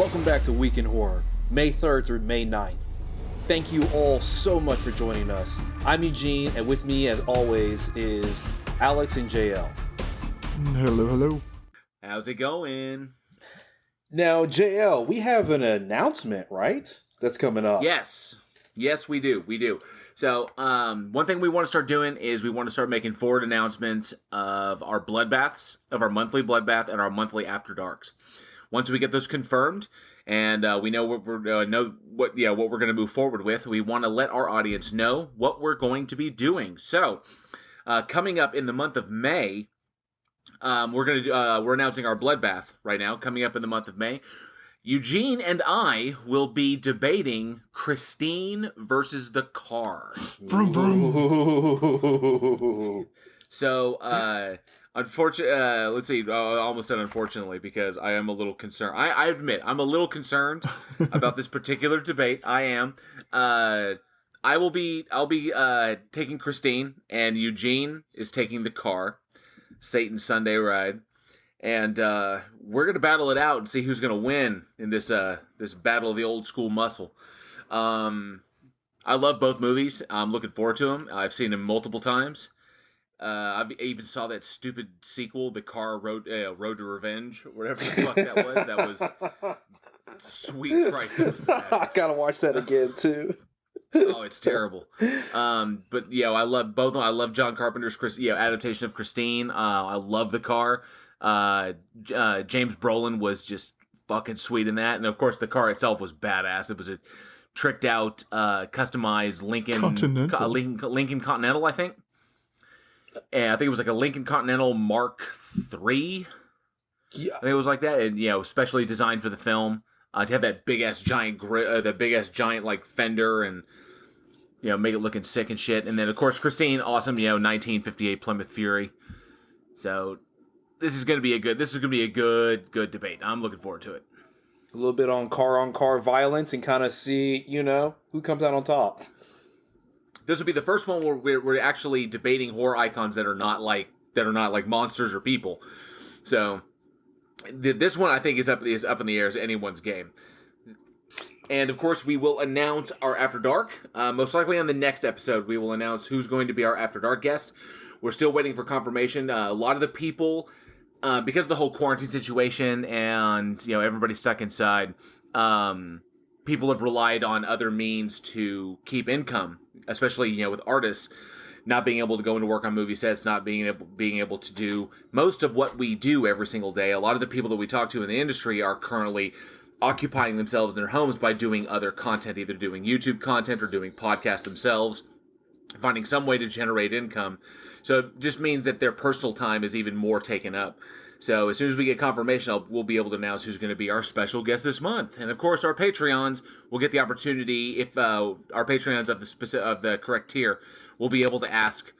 Welcome back to Week in Horror, May 3rd through May 9th. Thank you all so much for joining us. I'm Eugene, and with me, as always, is Alex and JL. Hello, hello. How's it going? Now, JL, we have an announcement, right? That's coming up. Yes, we do. So, one thing we want to start doing is we want to start making forward announcements of our bloodbaths, of our monthly bloodbath and our monthly After Darks. Once we get those confirmed, and we know what we're going to move forward with, we want to let our audience know what we're going to be doing. So, coming up in the month of May, we're announcing our bloodbath right now. Coming up in the month of May, Eugene and I will be debating Christine versus the car. Vroom, vroom. So, let's see. I almost said unfortunately because I am a little concerned. I admit I'm a little concerned about this particular debate. I am. I'll be taking Christine, and Eugene is taking the car. Satan's Sunday Ride, and we're gonna battle it out and see who's gonna win in this battle of the old school muscle. I love both movies. I'm looking forward to them. I've seen them multiple times. I even saw that stupid sequel, The Car Road to Revenge, whatever the fuck that was. That was sweet Christ. That was bad. I gotta watch that again too. Oh, it's terrible. But I love both of them. I love John Carpenter's adaptation of Christine. I love The Car. James Brolin was just fucking sweet in that, and of course, The Car itself was badass. It was a tricked out, customized Lincoln Continental, I think. And I think it was like a Lincoln Continental Mark III. Yeah, I think it was like that, and specially designed for the film to have that big ass giant like fender, and make it looking sick and shit. And then of course Christine, awesome, 1958 Plymouth Fury. So this is gonna be a good debate. I'm looking forward to it. a little bit on car violence and kind of see who comes out on top. This will be the first one where we're actually debating horror icons that are not like monsters or people. So this one I think is up in the air as anyone's game. And of course we will announce our After Dark. Most likely on the next episode we will announce who's going to be our After Dark guest. We're still waiting for confirmation. A lot of the people, because of the whole quarantine situation and everybody's stuck inside, people have relied on other means to keep income, especially with artists not being able to go into work on movie sets, not being able to do most of what we do every single day. A lot of the people that we talk to in the industry are currently occupying themselves in their homes by doing other content, either doing YouTube content or doing podcasts themselves, finding some way to generate income. So it just means that their personal time is even more taken up. So as soon as we get confirmation, we'll be able to announce who's going to be our special guest this month. And of course, our Patreons will get the opportunity, if our Patreons of the correct tier, will be able to ask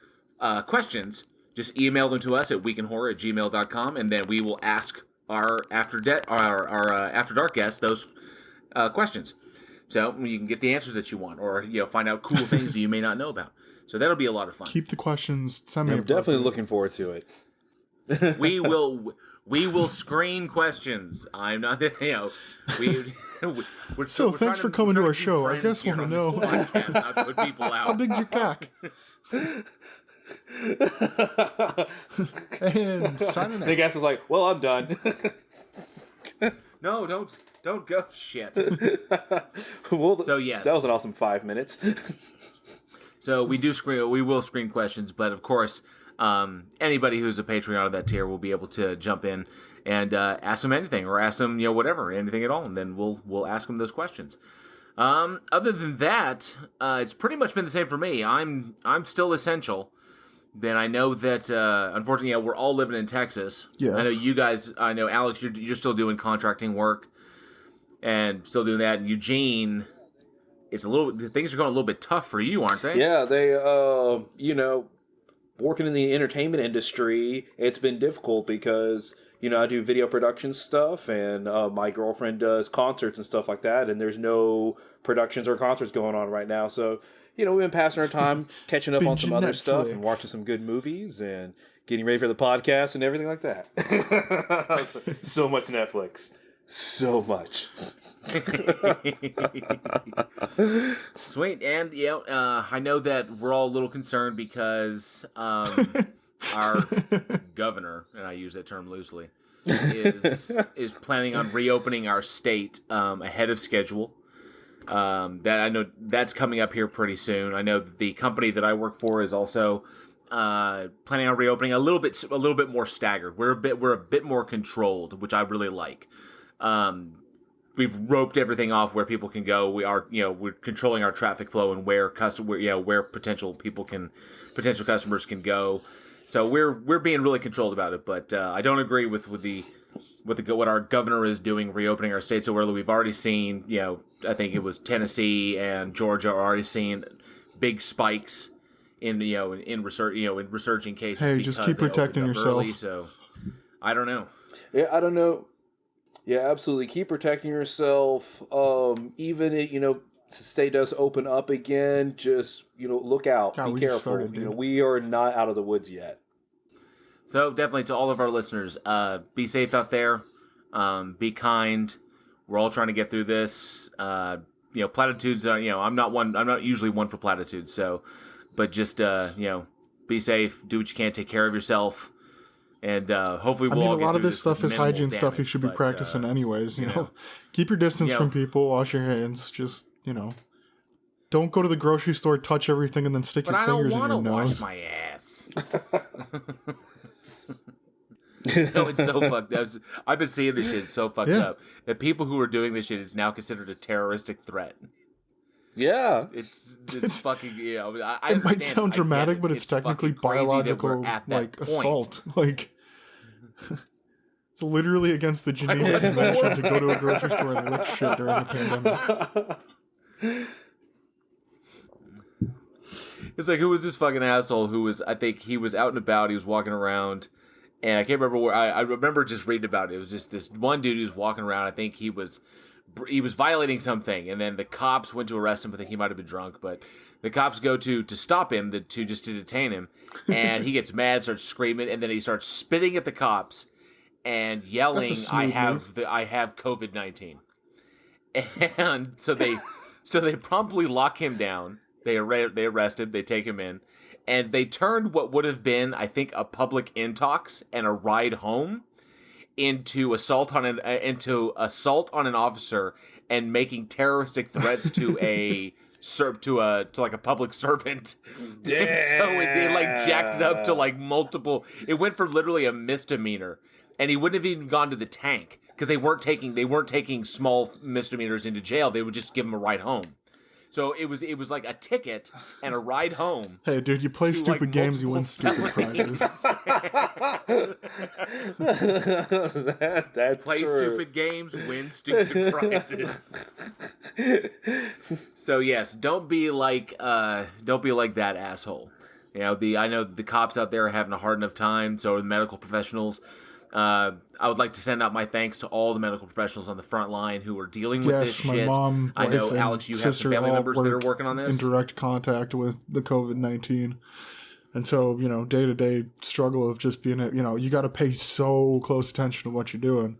questions. Just email them to us at weekinhorror@gmail.com, and then we will ask our After Dark guests those questions. So you can get the answers that you want, or find out cool things that you may not know about. So that'll be a lot of fun. Keep the questions I'm definitely looking forward to it. We will screen questions. I'm not we're thanks for coming to our show. I guess want to know put people out. How big's your cock? And signing out. The guest was like, "Well, I'm done." No, don't go. Shit. Well, so yes, that was an awesome 5 minutes. So we will screen questions, but of course, anybody who's a Patreon of that tier will be able to jump in and ask them anything, or ask them whatever, anything at all, and then we'll ask them those questions. Other than that, it's pretty much been the same for me. I'm still essential. Then I know that unfortunately, we're all living in Texas. Yes. I know you guys. I know Alex, you're still doing contracting work and still doing that. And Eugene, things are going a little bit tough for you, aren't they? Yeah, they working in the entertainment industry, it's been difficult because I do video production stuff, and my girlfriend does concerts and stuff like that, and there's no productions or concerts going on right now. So, we've been passing our time catching up on some other stuff and watching some good movies and getting ready for the podcast and everything like that. So much Netflix. so much. Sweet, and I know that we're all a little concerned because our governor, and I use that term loosely, is planning on reopening our state ahead of schedule. That I know that's coming up here pretty soon. I know the company that I work for is also planning on reopening a little bit more staggered. We're a bit more controlled, which I really like. We've roped everything off where people can go. We're controlling our traffic flow and where potential customers can go. So we're being really controlled about it. But I don't agree with what our governor is doing, reopening our state so early. We've already seen, I think it was Tennessee and Georgia are already seeing big spikes in resurging cases. Hey, just keep protecting yourself. Early, so I don't know. Yeah, I don't know. Yeah, absolutely. Keep protecting yourself. Even if, the state does open up again, just, look out. God, be careful. We are not out of the woods yet. So definitely to all of our listeners, be safe out there. Be kind. We're all trying to get through this. Platitudes are, I'm not usually one for platitudes. So, but just, be safe, do what you can, take care of yourself. And hopefully we'll all get a lot through of this stuff is hygiene stuff you should be practicing anyways. Keep your distance from people, wash your hands, just, don't go to the grocery store, touch everything, and then stick your fingers in your nose. I don't want to wash my ass. No, it's so fucked up. I've been seeing this shit. It's so fucked up that people who are doing this shit is now considered a terroristic threat. Yeah, it's fucking. I it might sound dramatic, but it's technically biological, assault. It's literally against the Geneva Convention to go to a grocery store and lick shit during the pandemic. It's like, who was this fucking asshole who was, I think he was out and about, he was walking around, and I can't remember where, I remember just reading about it. It was just this one dude who was walking around, I think he was violating something, and then the cops went to arrest him. I think he might have been drunk, but the cops go to stop him, to detain him, and he gets mad, starts screaming, and then he starts spitting at the cops and yelling, I have COVID-19. And so they promptly lock him down. They arrested, they take him in, and they turned what would have been, I think, a public intox and a ride home into assault on an officer and making terroristic threats to a public servant. Damn. And so it jacked it up to multiple. It went from literally a misdemeanor, and he wouldn't have even gone to the tank because they weren't taking small misdemeanors into jail. They would just give him a ride home. So it was like a ticket and a ride home. Hey, dude, you play stupid games, you win stupid prizes. That's play true. Stupid games, win stupid prizes. So yes, don't be like that asshole. I know the cops out there are having a hard enough time. So are the medical professionals. I would like to send out my thanks to all the medical professionals on the front line who are dealing with this shit. Mom, I know, Alex, you have some family members that are working on this. In direct contact with the COVID-19. And so, day to day struggle of just being, you got to pay so close attention to what you're doing.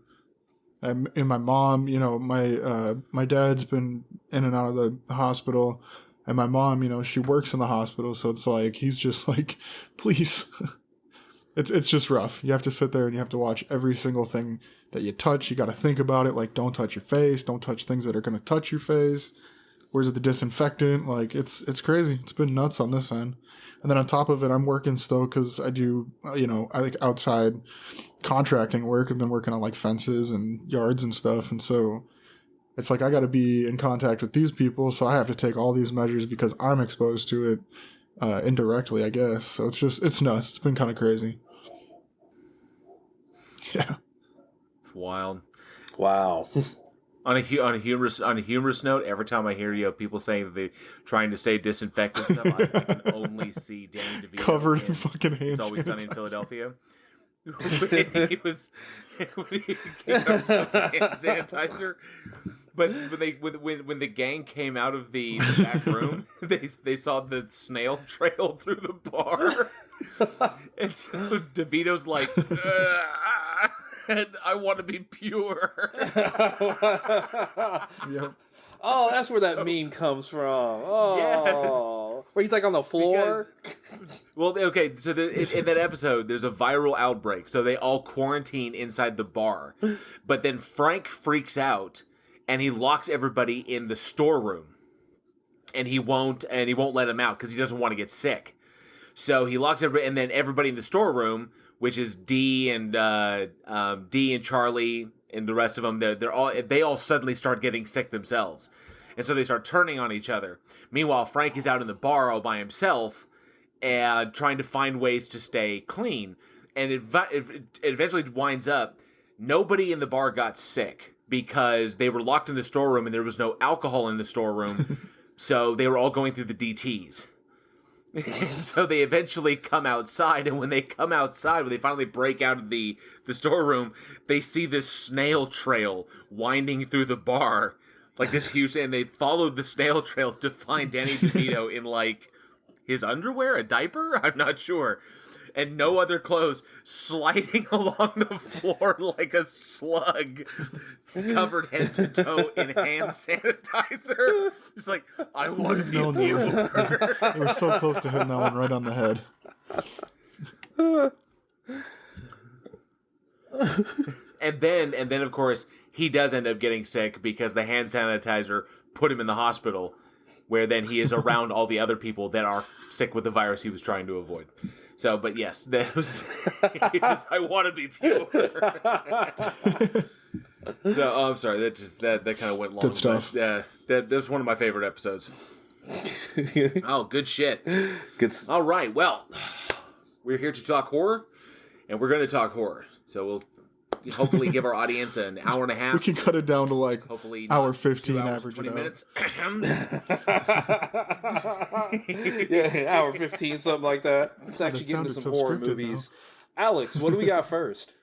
And my mom, my dad's been in and out of the hospital. And my mom, she works in the hospital. So it's like, he's just like, please. It's just rough. You have to sit there and you have to watch every single thing that you touch. You got to think about it. Like, don't touch your face. Don't touch things that are going to touch your face. Where's the disinfectant? It's crazy. It's been nuts on this end. And then on top of it, I'm working still because I do, outside contracting work. I've been working on fences and yards and stuff. And so it's like I got to be in contact with these people. So I have to take all these measures because I'm exposed to it indirectly, I guess. So it's nuts. It's been kind of crazy. Yeah, it's wild. Wow. On a humorous note, every time I hear people saying that they're trying to stay disinfected stuff, I can only see Danny DeVito covered in fucking hand It's Always sanitizer. Sunny in Philadelphia. when he came out with some hand sanitizer. But when the gang came out of the back room, they saw the snail trail through the bar, and so DeVito's like, I want to be pure. Yep. Oh, that's where that meme comes from. Oh, where he's like on the floor. Well, okay, so in that episode, there's a viral outbreak, so they all quarantine inside the bar. But then Frank freaks out, and he locks everybody in the storeroom, and he won't let them out because he doesn't want to get sick. So he locks everybody, and then everybody in the storeroom, which is Dee and Charlie and the rest of them, they all suddenly start getting sick themselves, and so they start turning on each other. Meanwhile, Frank is out in the bar all by himself and trying to find ways to stay clean. And it eventually winds up, nobody in the bar got sick because they were locked in the storeroom and there was no alcohol in the storeroom, so they were all going through the DTs. So they eventually come outside, and when they come outside, when they finally break out of the storeroom, they see this snail trail winding through the bar, like this huge, and they followed the snail trail to find Danny DeVito in, like, his underwear, a diaper? I'm not sure. And no other clothes, sliding along the floor like a slug, covered head to toe in hand sanitizer. It's like, I want to be a pure. They were so close to hitting that one right on the head. And then of course, he does end up getting sick because the hand sanitizer put him in the hospital, where then he is around all the other people that are sick with the virus he was trying to avoid. So, but yes, that was I want to be pure. So, I'm sorry, that kind of went long. Good stuff. That's one of my favorite episodes. Oh, good shit. Good. All right, well, we're here to talk horror, and we're going to talk horror. So we'll hopefully give our audience an hour and a half. We can cut it down to like hopefully hour 15 hours, average 20 it out. minutes. Yeah, hour 15, something like that. Let's actually get into sounded some so horror scripted movies. Alex, what do we got first?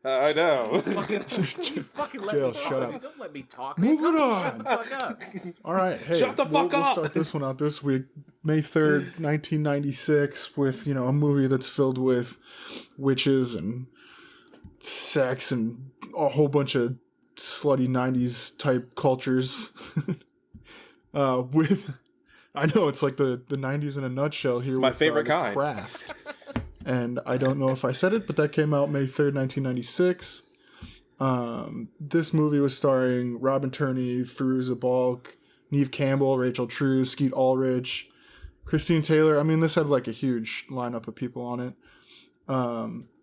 I know. You fucking let Jill, me talk. shut up. Don't let me talk. Move Tell it me to on. Shut the fuck up. All right, hey, Shut the fuck we'll up. start this one out this week, May 3rd, 1996, with, a movie that's filled with witches and sex and a whole bunch of slutty 90s type cultures. I know it's like the 90s in a nutshell here. My with, favorite The kind. Craft. And I don't know if I said it, but that came out May 3rd, 1996. This movie was starring Robin Tunney, Fairuza Balk, Neve Campbell, Rachel True, Skeet Ulrich, Christine Taylor. I mean, this had like a huge lineup of people on it.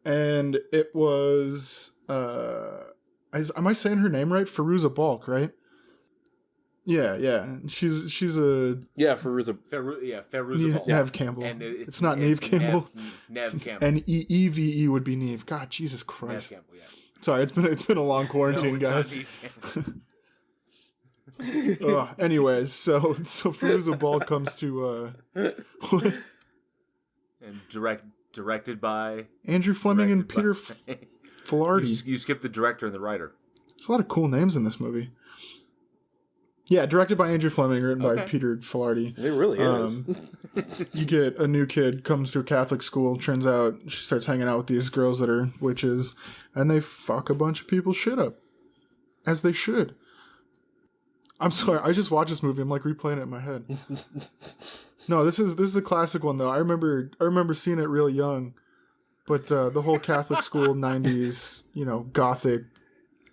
And it was, am I saying her name right? Fairuza Balk, right? Yeah. She's a Yeah, Fairuza. Fairuza Balk. Neve Campbell. And it's not Neve Campbell. Neve Campbell. And Eve would be Neve. God, Jesus Neve Christ. Campbell, yeah. Sorry, it's been a long quarantine, No, it's guys. not Neve Campbell. Anyways, so Fairuza Balk comes to And directed by Andrew Fleming and Peter Filardi. You skipped the director and the writer. There's a lot of cool names in this movie. Yeah, directed by Andrew Fleming, written by Okay. Peter Filardi. It really is. You get a new kid, comes to a Catholic school, turns out she starts hanging out with these girls that are witches, and they fuck a bunch of people's shit up. As they should. I'm sorry, I just watched this movie, I'm like replaying it in my head. No, this is a classic one though. I remember seeing it real young. But the whole Catholic school 90s, gothic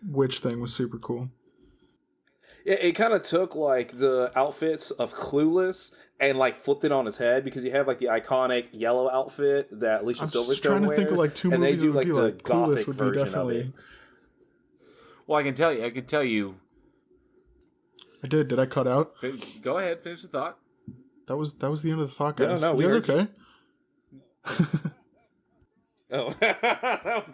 witch thing was super cool. It kind of took like the outfits of Clueless and like flipped it on its head, because you have like the iconic yellow outfit that Alicia I'm Silverstone just trying to wears, think of like two and they movies do that would like be the like Clueless gothic would be version of definitely. it. Well, I can tell you. I did. Did I cut out? Go ahead, finish the thought. That was the end of the thought, guys. No, we you guys heard okay? Oh,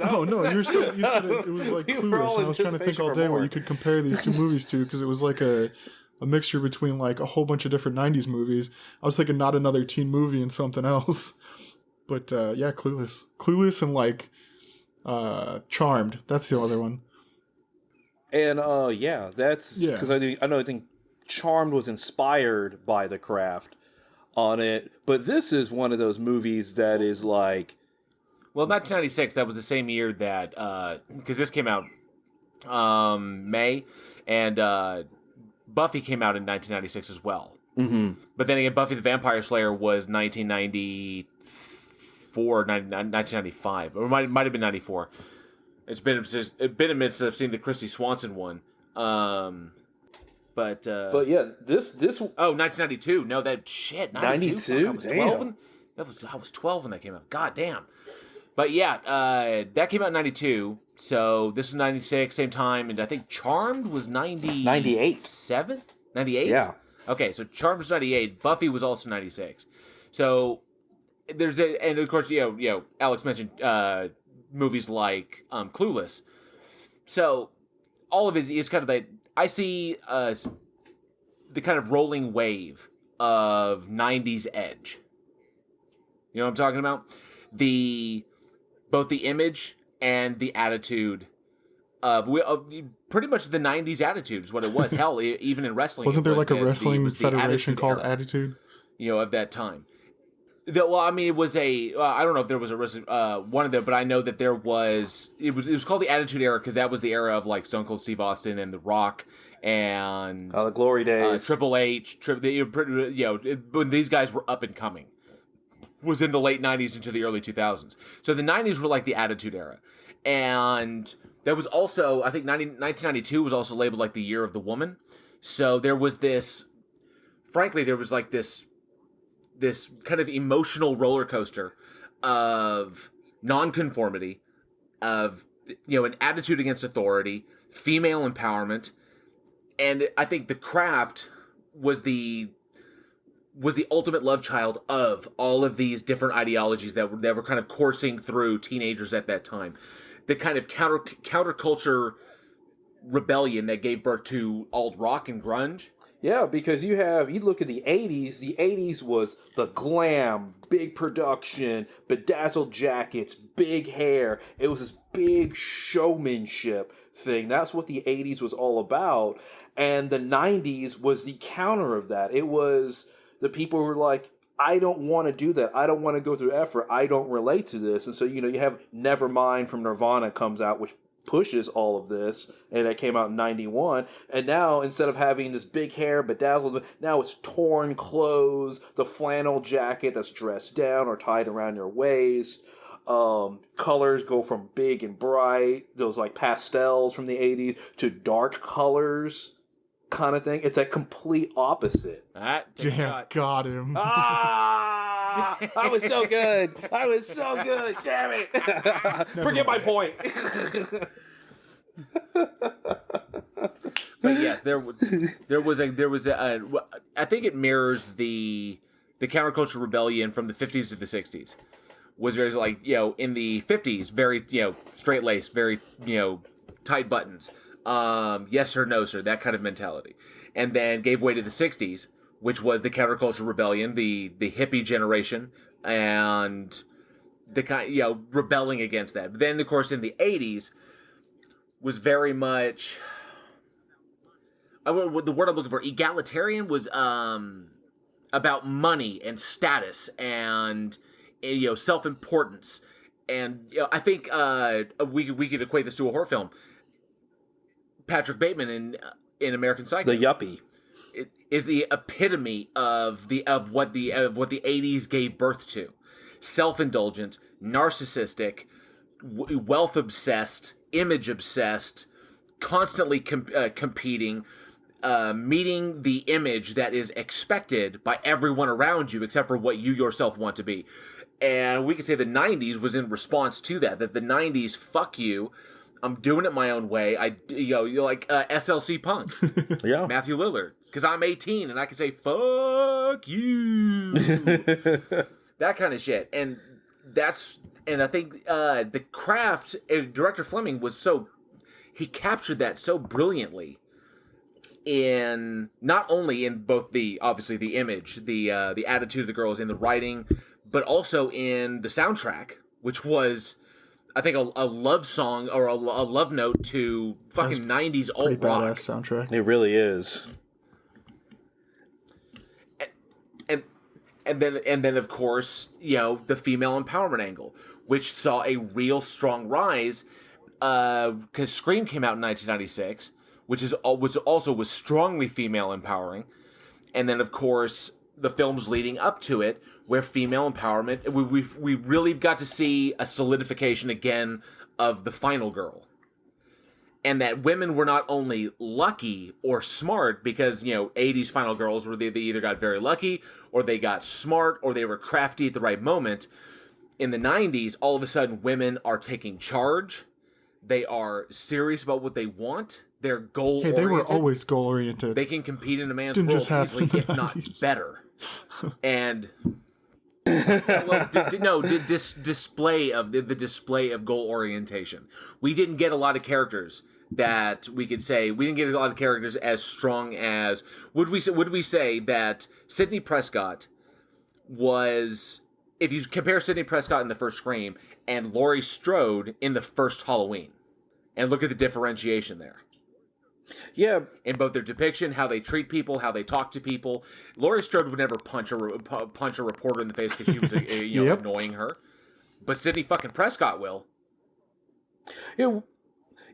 Oh no, you said it was like You were Clueless, all and I was trying to think anticipation all for day more. what you could compare these two movies to, because it was like a mixture between like a whole bunch of different 90s movies. I was thinking not another teen movie and something else. But yeah, Clueless and like Charmed. That's the other one. And yeah, that's because I think Charmed was inspired by The Craft on it, but this is one of those movies that is like, Well, 1996. That was the same year that because this came out May, and Buffy came out in 1996 as well. Mm-hmm. But then again, Buffy the Vampire Slayer was 1994, 1995, or might have been 94. It's been a minute since I've seen the Christy Swanson one. But yeah, this 1992. No, that shit. 92. I was 12. I was 12 when that came out. God damn. But yeah, that came out in 92. So this is 96, same time, and I think Charmed was 98. 98? Yeah. Okay, so Charmed was 98. Buffy was also 96. So and of course, you know, Alex mentioned movies like Clueless. So all of it is kind of like, I see the kind of rolling wave of 90s edge. You know what I'm talking about? Both the image and the attitude of pretty much the 90s attitude is what it was. Hell, even in wrestling. Wasn't there like a wrestling federation called era, Attitude? You know, of that time. Well, I mean, it was I don't know if there was a wrestling one of them, but I know that there was. It was called the Attitude Era because that was the era of like Stone Cold Steve Austin and The Rock and the glory days, Triple H, when these guys were up and coming. Was in the late 90s into the early 2000s. So the 90s were like the Attitude Era. And there was also, I think 1992 was also labeled like the Year of the Woman. So there was this, frankly, there was like this kind of emotional roller coaster of nonconformity, of, you know, an attitude against authority, female empowerment. And I think The Craft was the ultimate love child of all of these different ideologies that were kind of coursing through teenagers at that time. The kind of counterculture rebellion that gave birth to alt rock and grunge. Yeah, because you look at the 80s. The 80s was the glam, big production, bedazzled jackets, big hair. It was this big showmanship thing. That's what the 80s was all about. And the 90s was the counter of that. It was the people who were like, I don't want to do that. I don't want to go through effort. I don't relate to this. And so, you know, you have Nevermind from Nirvana comes out, which pushes all of this, and that came out in 91. And now, instead of having this big hair bedazzled, now it's torn clothes, the flannel jacket that's dressed down or tied around your waist. Colors go from big and bright, those like pastels from the 80s, to dark colors kind of thing. It's a complete opposite. Damn, got him. Ah! I was so good. Damn it. Forget my point. But yes, there was a I think it mirrors the counterculture rebellion from the 50s to the 60s. Was very like, you know, in the 50s, very, you know, straight lace, very, you know, tight buttons. Yes sir, no sir, that kind of mentality. And then gave way to the 60s, which was the counterculture rebellion, the hippie generation, and the kind, you know, rebelling against that. But then, of course, in the 80s, was very much, the word I'm looking for, egalitarian, was about money and status and, you know, self-importance. And, you know, I think we could equate this to a horror film. Patrick Bateman in American Psycho, the yuppie, it is the epitome of what the 80s gave birth to: self-indulgent, narcissistic, wealth obsessed, image obsessed, constantly competing, meeting the image that is expected by everyone around you except for what you yourself want to be. And we can say the 90s was in response to that the 90s, fuck you, I'm doing it my own way. You're like SLC Punk, yeah, Matthew Lillard, because I'm 18 and I can say fuck you, that kind of shit. And I think The Craft, director Fleming he captured that so brilliantly in not only in both obviously the image, the attitude of the girls, in the writing, but also in the soundtrack, which was, I think, a love song or a love note to fucking 90s alt rock. Badass soundtrack. It really is. And then of course, the female empowerment angle, which saw a real strong rise, because Scream came out in 1996, which also was strongly female empowering. And then of course the films leading up to it, where female empowerment, we really got to see a solidification again of the final girl. And that women were not only lucky or smart, because, 80s final girls were they either got very lucky, or they got smart, or they were crafty at the right moment. In the 90s, all of a sudden, women are taking charge. They are serious about what they want. They're goal-oriented. Hey, they were always goal-oriented. They can compete in a man's Didn't world just happen easily, in the if not 90s. better. And... display of the display of goal orientation. We didn't get a lot of characters that we could say, we didn't get a lot of characters as strong as, would we say that Sidney Prescott was, if you compare Sidney Prescott in the first Scream and Laurie Strode in the first Halloween, and look at the differentiation there. Yeah, in both their depiction, how they treat people, how they talk to people. Laurie Strode would never punch a reporter in the face because she was Yep. annoying her, but Sidney fucking Prescott will.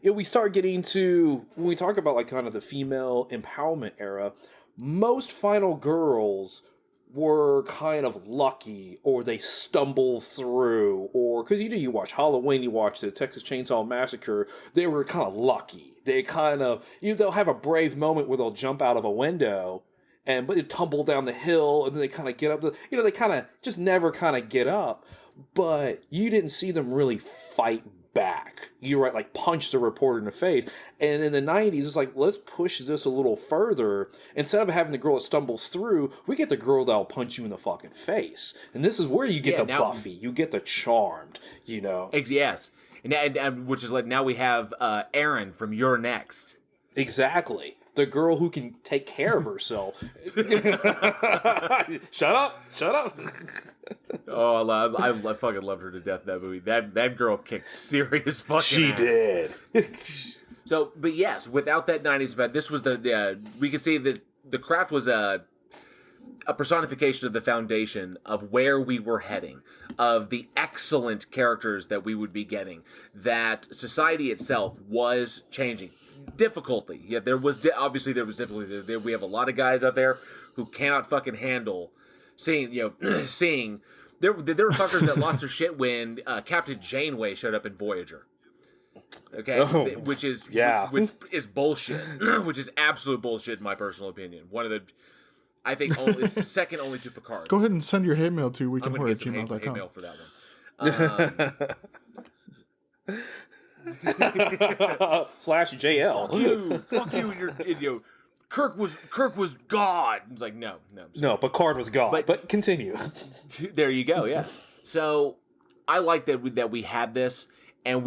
We start getting to, when we talk about like kind of the female empowerment era, most final girls were kind of lucky, or they stumble through, or because you watch Halloween, you watch the Texas Chainsaw Massacre, they were kind of lucky. They kind of, they'll have a brave moment where they'll jump out of a window but they tumble down the hill, and then they kind of get up. They kind of just never kind of get up. But you didn't see them really fight back. You're right, like punch the reporter in the face. And in the 90s, it's like, let's push this a little further. Instead of having the girl that stumbles through, we get the girl that'll punch you in the fucking face. And this is where you get Buffy, you get the Charmed, Yes. And which is like, now we have Erin from You're Next. Exactly. The girl who can take care of herself. Shut up. Oh, I fucking loved her to death in that movie. That girl kicked serious fucking She ass. did. So, but yes, without that 90s event, this was we can see that the craft was a personification of the foundation of where we were heading, of the excellent characters that we would be getting, that society itself was changing. Difficulty. Yeah, obviously there was difficulty. We have a lot of guys out there who cannot fucking handle seeing there were fuckers that lost their shit when Captain Janeway showed up in Voyager. Okay, which is bullshit. Which is absolute bullshit in my personal opinion. One of the, I think, second only to Picard. Go ahead and send your hate mail to I'm gonna get some hate weekenhorror@gmail.com. mail for that one. /JL. Fuck you, Kirk was God. It's like, no. No, Picard was God. But continue. There you go. Yes. So I like that we had this, and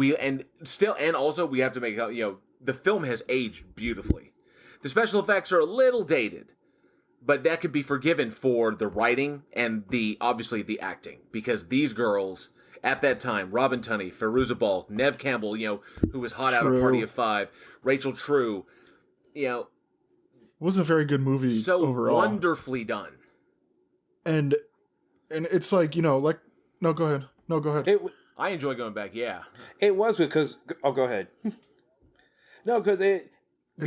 also we have to make the film has aged beautifully. The special effects are a little dated, but that could be forgiven for the writing and obviously the acting, because these girls at that time, Robin Tunney, Fairuza Balk, Neve Campbell, who was hot out of Party of Five, Rachel True, it was a very good movie so overall. Wonderfully done. And it's like, no, go ahead. I enjoy going back, yeah. It was because, go ahead. No, because it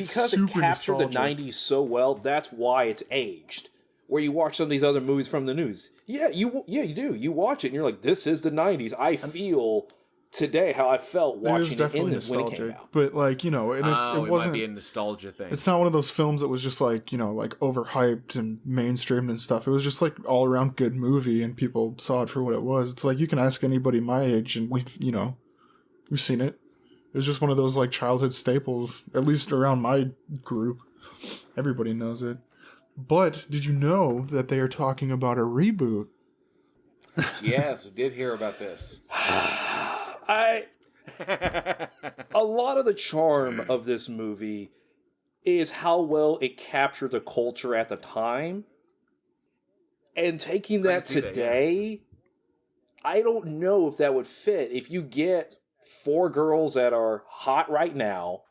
captured the 90s so well, that's why it's aged. Where you watch some of these other movies from the news. Yeah, you do. You watch it and you're like, this is the 90s. I feel today how I felt watching it when it came out. But it wasn't, might be a nostalgia thing. It's not one of those films that was just like overhyped and mainstream and stuff. It was just like all around good movie, and people saw it for what it was. It's like you can ask anybody my age and we've seen it. It was just one of those like childhood staples, at least around my group. Everybody knows it. But did you know that they are talking about a reboot? Yes, I did hear about this. A lot of the charm of this movie is how well it captured the culture at the time. And taking that today, I don't know if that would fit. If you get 4 girls that are hot right now,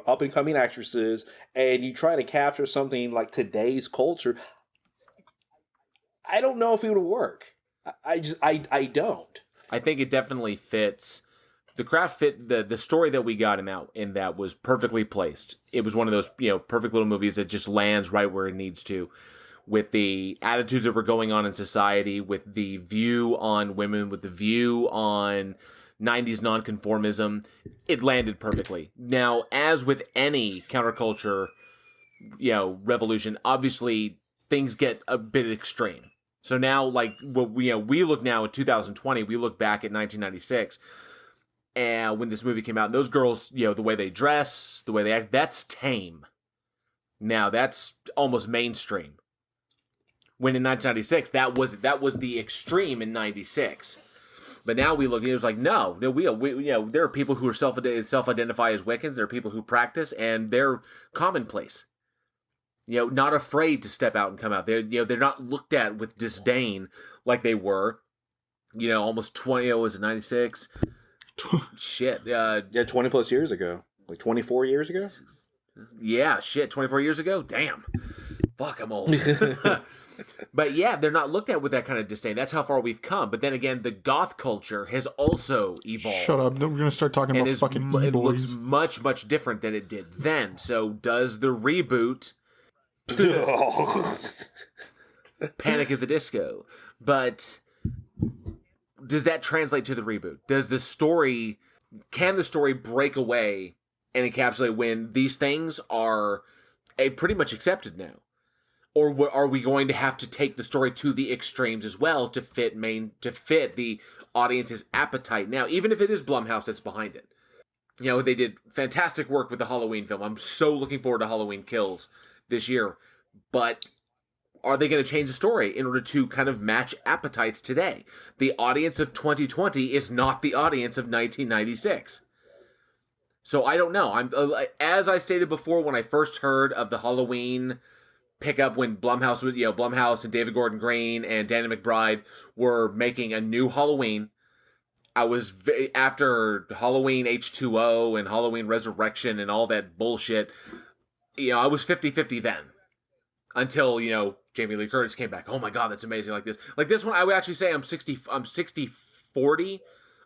up and coming actresses, and you try to capture something like today's culture, I don't know if it would work. I don't. I think it definitely fits. The craft fit the story that we got in that was perfectly placed. It was one of those perfect little movies that just lands right where it needs to, with the attitudes that were going on in society, with the view on women, with the view on 90s nonconformism. It landed perfectly. Now, as with any counterculture, revolution, obviously things get a bit extreme. So now, like, what we look now at 2020, we look back at 1996, and when this movie came out, and those girls, the way they dress, the way they act, that's tame. Now that's almost mainstream. When in 1996, that was the extreme in 96. But now we look, it was like, no, there are people who are self-identify as Wiccans. There are people who practice, and they're commonplace. Not afraid to step out and come out. They're not looked at with disdain like they were, almost 20, was it 96? Shit. Yeah, 20 plus years ago. Like 24 years ago? Yeah, shit, 24 years ago? Damn. Fuck, I'm old. But yeah, they're not looked at with that kind of disdain. That's how far we've come. But then again, the goth culture has also evolved. Shut up. We're going to start talking about fucking e-boys. It looks much, much different than it did then. So does the reboot... Panic at the Disco. But does that translate to the reboot? Can the story break away and encapsulate when these things are pretty much accepted now? Or are we going to have to take the story to the extremes as well to fit the audience's appetite now, even if it is Blumhouse that's behind it? They did fantastic work with the Halloween film. I'm so looking forward to Halloween Kills this year. But are they going to change the story in order to kind of match appetites today? The audience of 2020 is not the audience of 1996. So I don't know. As I stated before, when I first heard of the Halloween pickup, when Blumhouse and David Gordon Green and Danny McBride were making a new Halloween, I was after Halloween H2O and Halloween Resurrection and all that bullshit. I was 50-50 then. Until, Jamie Lee Curtis came back. Oh my God, that's amazing. Like this one, I would actually say I'm 60-40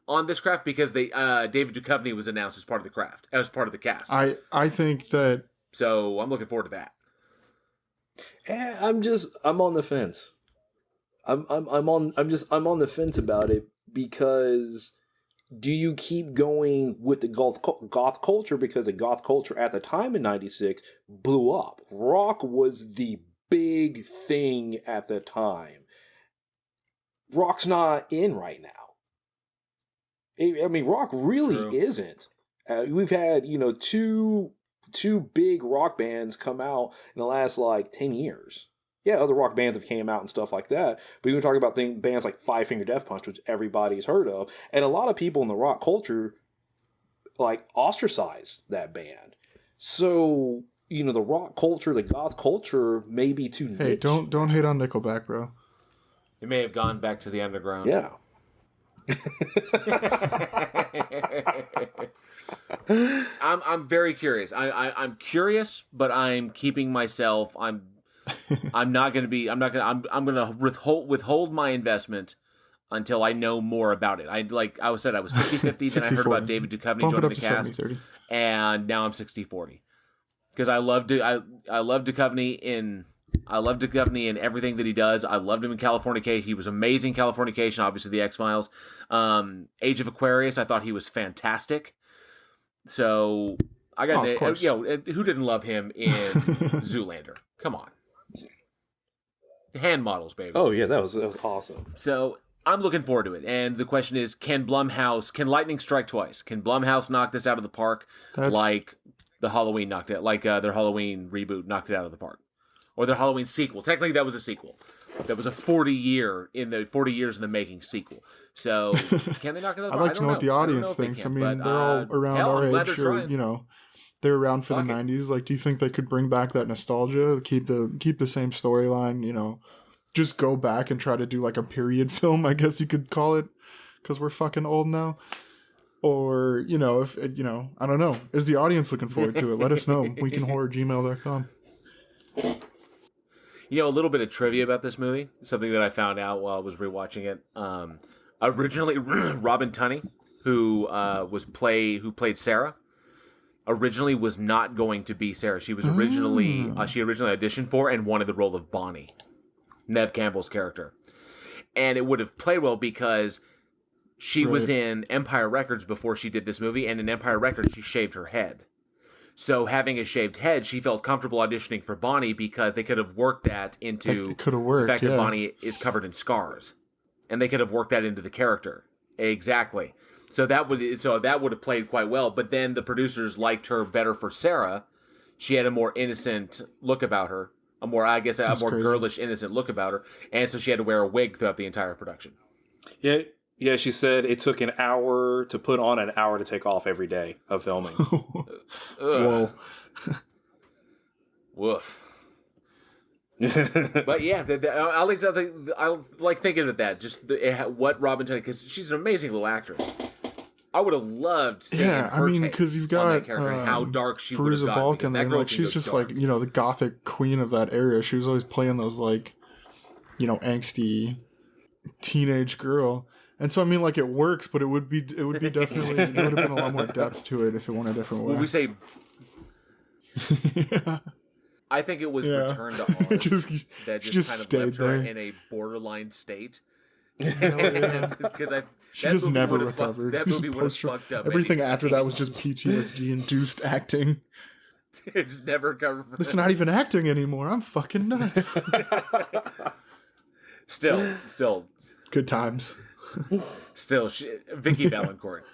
on this craft because David Duchovny was announced as part of the craft, as part of the cast. I think that... So I'm looking forward to that. I'm on the fence. I'm on the fence about it because do you keep going with the goth culture because the goth culture at the time in 96 blew up? Rock was the big thing at the time. Rock's not in right now. I mean, rock really isn't. We've had, two big rock bands come out in the last 10 years. Yeah, other rock bands have came out and stuff like that, but you can talk about bands like Five Finger Death Punch, which everybody's heard of, and a lot of people in the rock culture ostracize that band. So the rock culture, the goth culture, may be too niche. Hey, don't hate on Nickelback, bro. It may have gone back to the underground. Yeah. I'm very curious. I'm curious, but I'm keeping myself. I'm going to withhold my investment until I know more about it. I was 50-50, then I heard about David Duchovny joining the cast, and now I'm 60-40. Because I love Duchovny in everything that he does. I loved him in Californication. He was amazing in Californication, obviously the X-Files. Age of Aquarius, I thought he was fantastic. So I got who didn't love him in Zoolander? Come on. Hand models, baby. Oh yeah, that was awesome. So I'm looking forward to it. And the question is, can lightning strike twice? Can Blumhouse knock this out of the park like the Halloween knocked it, like their Halloween reboot knocked it out of the park? Or their Halloween sequel. Technically that was a sequel. That was a 40 years in the making sequel. So can they knock it out of the park? I'd like to know what the audience thinks. I mean, they're all around our age, or they're around for the 90s. Do you think they could bring back that nostalgia, keep the same storyline, just go back and try to do a period film, I guess you could call it, because we're fucking old now? Or, if I don't know. Is the audience looking forward to it? Let us know. weekenhorror@gmail.com. You know, a little bit of trivia about this movie, something that I found out while I was rewatching it. Originally, Robin Tunney, who played Sarah, originally was not going to be Sarah. She was originally she originally auditioned for and wanted the role of Bonnie, Nev Campbell's character, and it would have played well because she was in Empire Records before she did this movie, and in Empire Records she shaved her head. So having a shaved head, she felt comfortable auditioning for Bonnie because they could have worked that into the fact that Bonnie is covered in scars, and they could have worked that into the character exactly. So that would have played quite well. But then the producers liked her better for Sarah. She had a more innocent look about her, a more girlish, innocent look about her, and so she had to wear a wig throughout the entire production. Yeah. She said it took an hour to put on, an hour to take off every day of filming. Whoa. Woof. But yeah, I like thinking of that. Just what Robin Tunney, because she's an amazing little actress. I would have loved seeing her because you've got that character and how dark she would have gotten. Balkan, like she's just dark. Like, you know, the gothic queen of that era. She was always playing those, like, you know, angsty teenage girl. And so I mean, like, it works, but it would be definitely there would have been a lot more depth to it if it went a different way. When we say, yeah. I think it was Return to Oz that just kind of left her in a borderline state. Because she just never recovered. That movie would have fucked up. Everything after that was just PTSD-induced acting. It's never recovered from It's not even acting anymore. I'm fucking nuts. Still. Good times. Still, Vicky Valancourt.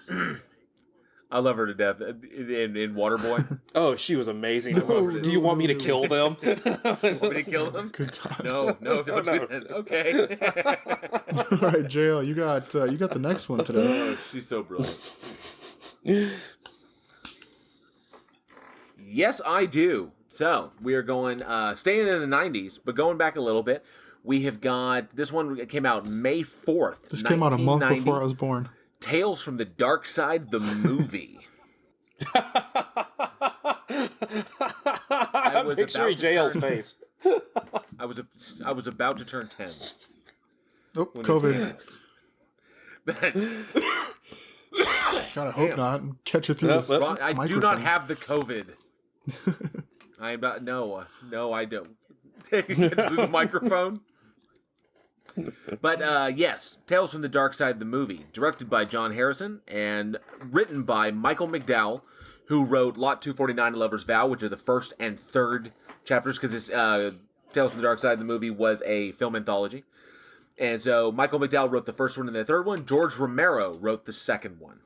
I love her to death in Waterboy. Oh, she was amazing. Do you want me to kill them? Want me to kill them? Good times. No, don't do that. Okay. All right, JL, you got the next one today. Oh, she's so brilliant. Yes, I do. So we are going staying in the 90s, but going back a little bit. We have got this one came out May 4th. This came out a month before I was born. Tales from the Darkside, the movie. I was picturing JL's face. I was about to turn 10. Oh, COVID. God, I hope not. Catch it through this I do not have the COVID. I am not. No, I don't. Take it through the microphone. But yes, Tales from the Darkside, the movie, directed by John Harrison and written by Michael McDowell, who wrote Lot 249 and Lover's Vow, which are the first and third chapters, because this Tales from the Darkside, the movie, was a film anthology. And so Michael McDowell wrote the first one and the third one. George Romero wrote the second one.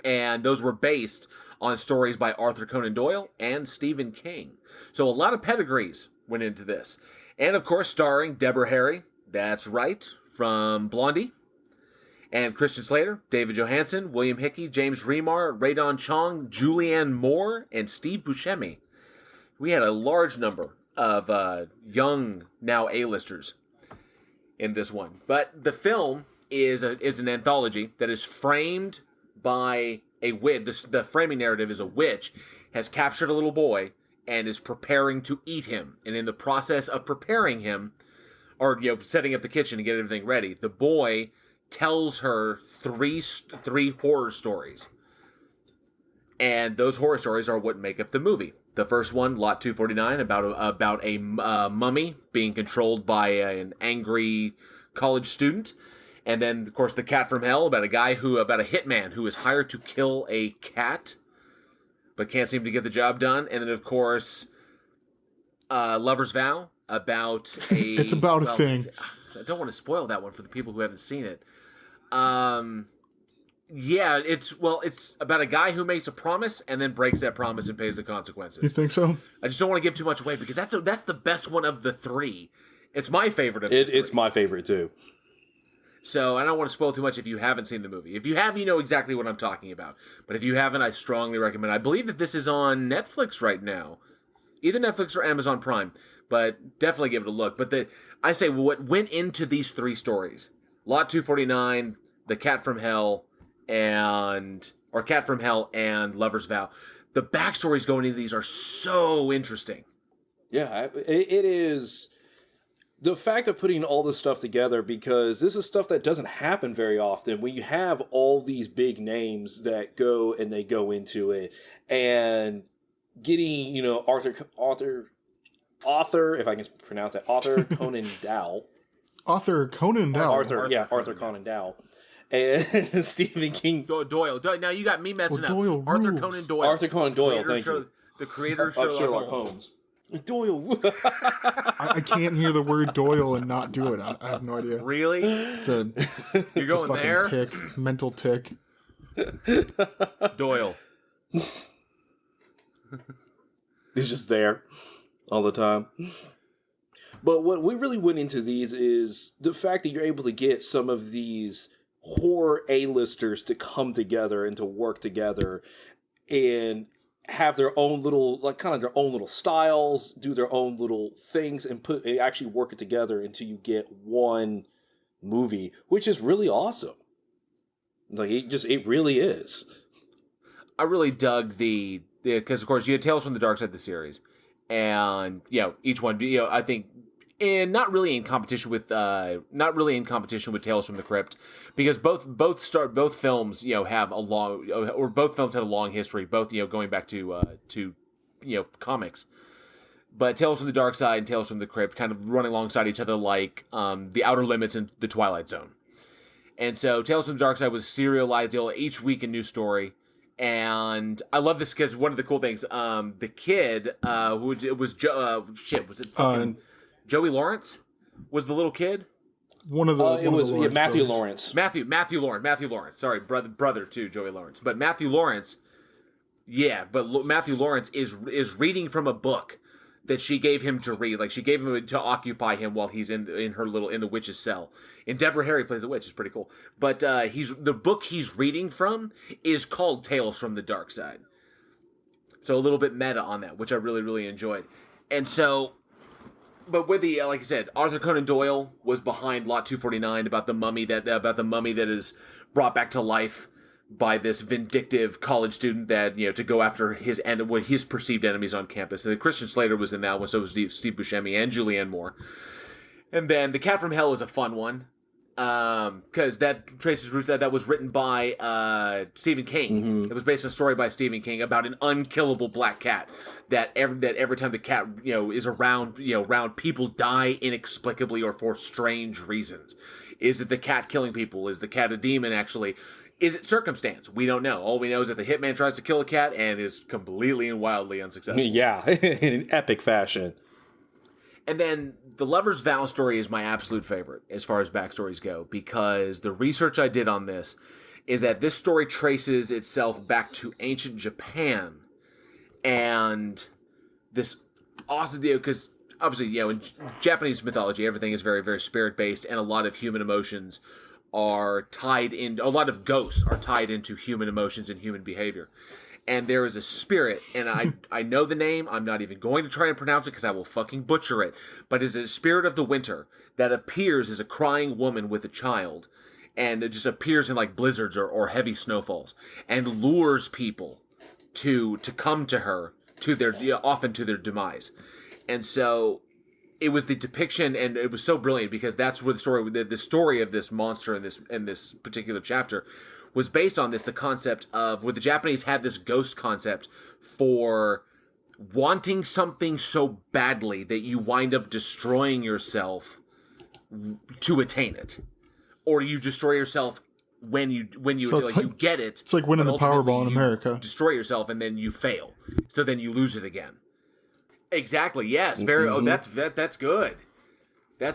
And those were based on stories by Arthur Conan Doyle and Stephen King. So a lot of pedigrees went into this. And of course, starring Deborah Harry, that's right, from Blondie, and Christian Slater, David Johansen, William Hickey, James Remar, Radon Chong, Julianne Moore, and Steve Buscemi. We had a large number of young, now A-listers in this one. But the film is an anthology that is framed by a witch. The framing narrative is a witch has captured a little boy and is preparing to eat him. And in the process of preparing him, or setting up the kitchen to get everything ready, the boy tells her three horror stories. And those horror stories are what make up the movie. The first one, Lot 249, about a mummy being controlled by an angry college student. And then, of course, The Cat from Hell, about a hitman who is hired to kill a cat, but can't seem to get the job done. And then, of course, Lover's Vow, about a... It's about a thing. I don't want to spoil that one for the people who haven't seen it. Yeah, it's about a guy who makes a promise and then breaks that promise and pays the consequences. You think so? I just don't want to give too much away because that's the best one of the three. It's my favorite of the three. It's my favorite too. So I don't want to spoil too much if you haven't seen the movie. If you have, you know exactly what I'm talking about. But if you haven't, I strongly recommend. I believe that this is on Netflix right now, either Netflix or Amazon Prime. But definitely give it a look. But I say what went into these three stories: Lot 249, The Cat from Hell, and Lover's Vow. The backstories going into these are so interesting. Yeah, it is. the fact of putting all this stuff together, because this is stuff that doesn't happen very often, when you have all these big names that go into it, and getting, Arthur, if I can pronounce that, Arthur Conan Doyle. Arthur Conan Doyle. Arthur Conan Doyle. And Stephen King. Doyle. Now you got me messing up. Doyle Arthur rules. Conan Doyle. Arthur Conan Doyle, thank you. The creator of Sherlock Holmes. Doyle. I can't hear the word Doyle and not do it. I have no idea. Really? You're going there? Tick, mental tick. Doyle. He's just there all the time. But what we really went into these is the fact that you're able to get some of these horror A-listers to come together and to work together and have their own little, their own little styles, do their own little things, and actually work it together until you get one movie, which is really awesome. It really is. I really dug because of course you had Tales from the Darkside, the series, and each one, I think, and not really in competition with Tales from the Crypt, because both films have a long, or both films had a long history, both going back to comics. But Tales from the Darkside and Tales from the Crypt kind of running alongside each other like The Outer Limits and The Twilight Zone. And so Tales from the Darkside was serialized each week a new story. And I love this because one of the cool things, the kid who was Joey Lawrence was the little kid. Matthew Lawrence. Matthew Lawrence. Sorry, brother to Joey Lawrence. But Matthew Lawrence, Matthew Lawrence is reading from a book that she gave him to read. Like, she gave him to occupy him while he's in the witch's cell. And Deborah Harry plays the witch. It's pretty cool. But the book he's reading from is called Tales from the Darkside. So a little bit meta on that, which I really, really enjoyed. And so, but with the, like I said, Arthur Conan Doyle was behind Lot 249 about the mummy that is brought back to life by this vindictive college student that, to go after his perceived enemies on campus. And Christian Slater was in that one, so was Steve Buscemi and Julianne Moore. And then The Cat from Hell is a fun one, because that traces roots that was written by Stephen King. Mm-hmm. It was based on a story by Stephen King about an unkillable black cat that every time the cat is around, people die inexplicably or for strange reasons. Is it the cat killing people? Is the cat a demon actually? Is it circumstance? We don't know. All we know is that the hitman tries to kill a cat and is completely and wildly unsuccessful. Yeah, in an epic fashion. And then the Lover's Vow story is my absolute favorite as far as backstories go, because the research I did on this is that this story traces itself back to ancient Japan. And this awesome deal, because obviously, in Japanese mythology, everything is very, very spirit-based, and a lot of human emotions are tied in, a lot of ghosts are tied into human emotions and human behavior. And there is a spirit, and I know the name, I'm not even going to try and pronounce it because I will fucking butcher it, but it's a spirit of the winter that appears as a crying woman with a child, and it just appears in like blizzards or heavy snowfalls, and lures people to come to her, often to their demise. And so it was the depiction, and it was so brilliant because that's where the story of this monster in this particular chapter was based on the concept of where the Japanese had this ghost concept for wanting something so badly that you wind up destroying yourself to attain it, or you destroy yourself when you get it. It's like winning the Powerball in America. Destroy yourself and then you fail, so then you lose it again. Exactly. Yes. Very. Mm-hmm. Oh, that's good. That's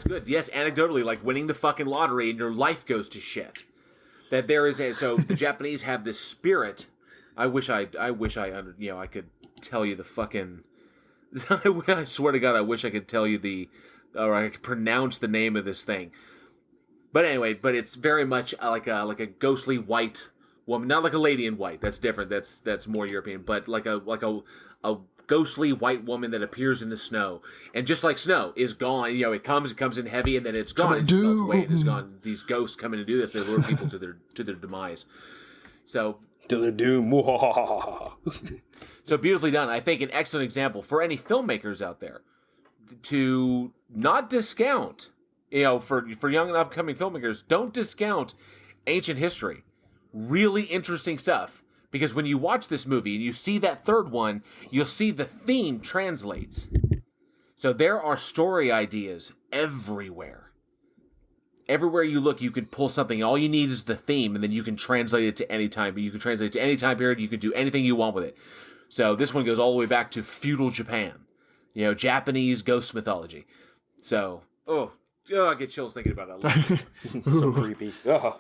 good. Yes. Anecdotally, like winning the fucking lottery and your life goes to shit. That there is so the Japanese have this spirit. I wish I could tell you the fucking. I swear to God, I wish I could tell you or I could pronounce the name of this thing. But anyway, it's very much like a ghostly white woman, not like a lady in white. That's different. That's more European. But like a ghostly white woman that appears in the snow, and just like snow is gone, it comes in heavy and then it's gone. It just melts away. It is gone. These ghosts come in and do this. They lure people to their demise. So to their doom. So beautifully done. I think an excellent example for any filmmakers out there. to not discount, for young and upcoming filmmakers, don't discount ancient history. Really interesting stuff. Because when you watch this movie and you see that third one, you'll see the theme translates. So there are story ideas everywhere. Everywhere you look, you can pull something. All you need is the theme, and then you can translate it to any time. You can translate it to any time period. You can do anything you want with it. So this one goes all the way back to feudal Japan. Japanese ghost mythology. So, I get chills thinking about it. So creepy. Oh.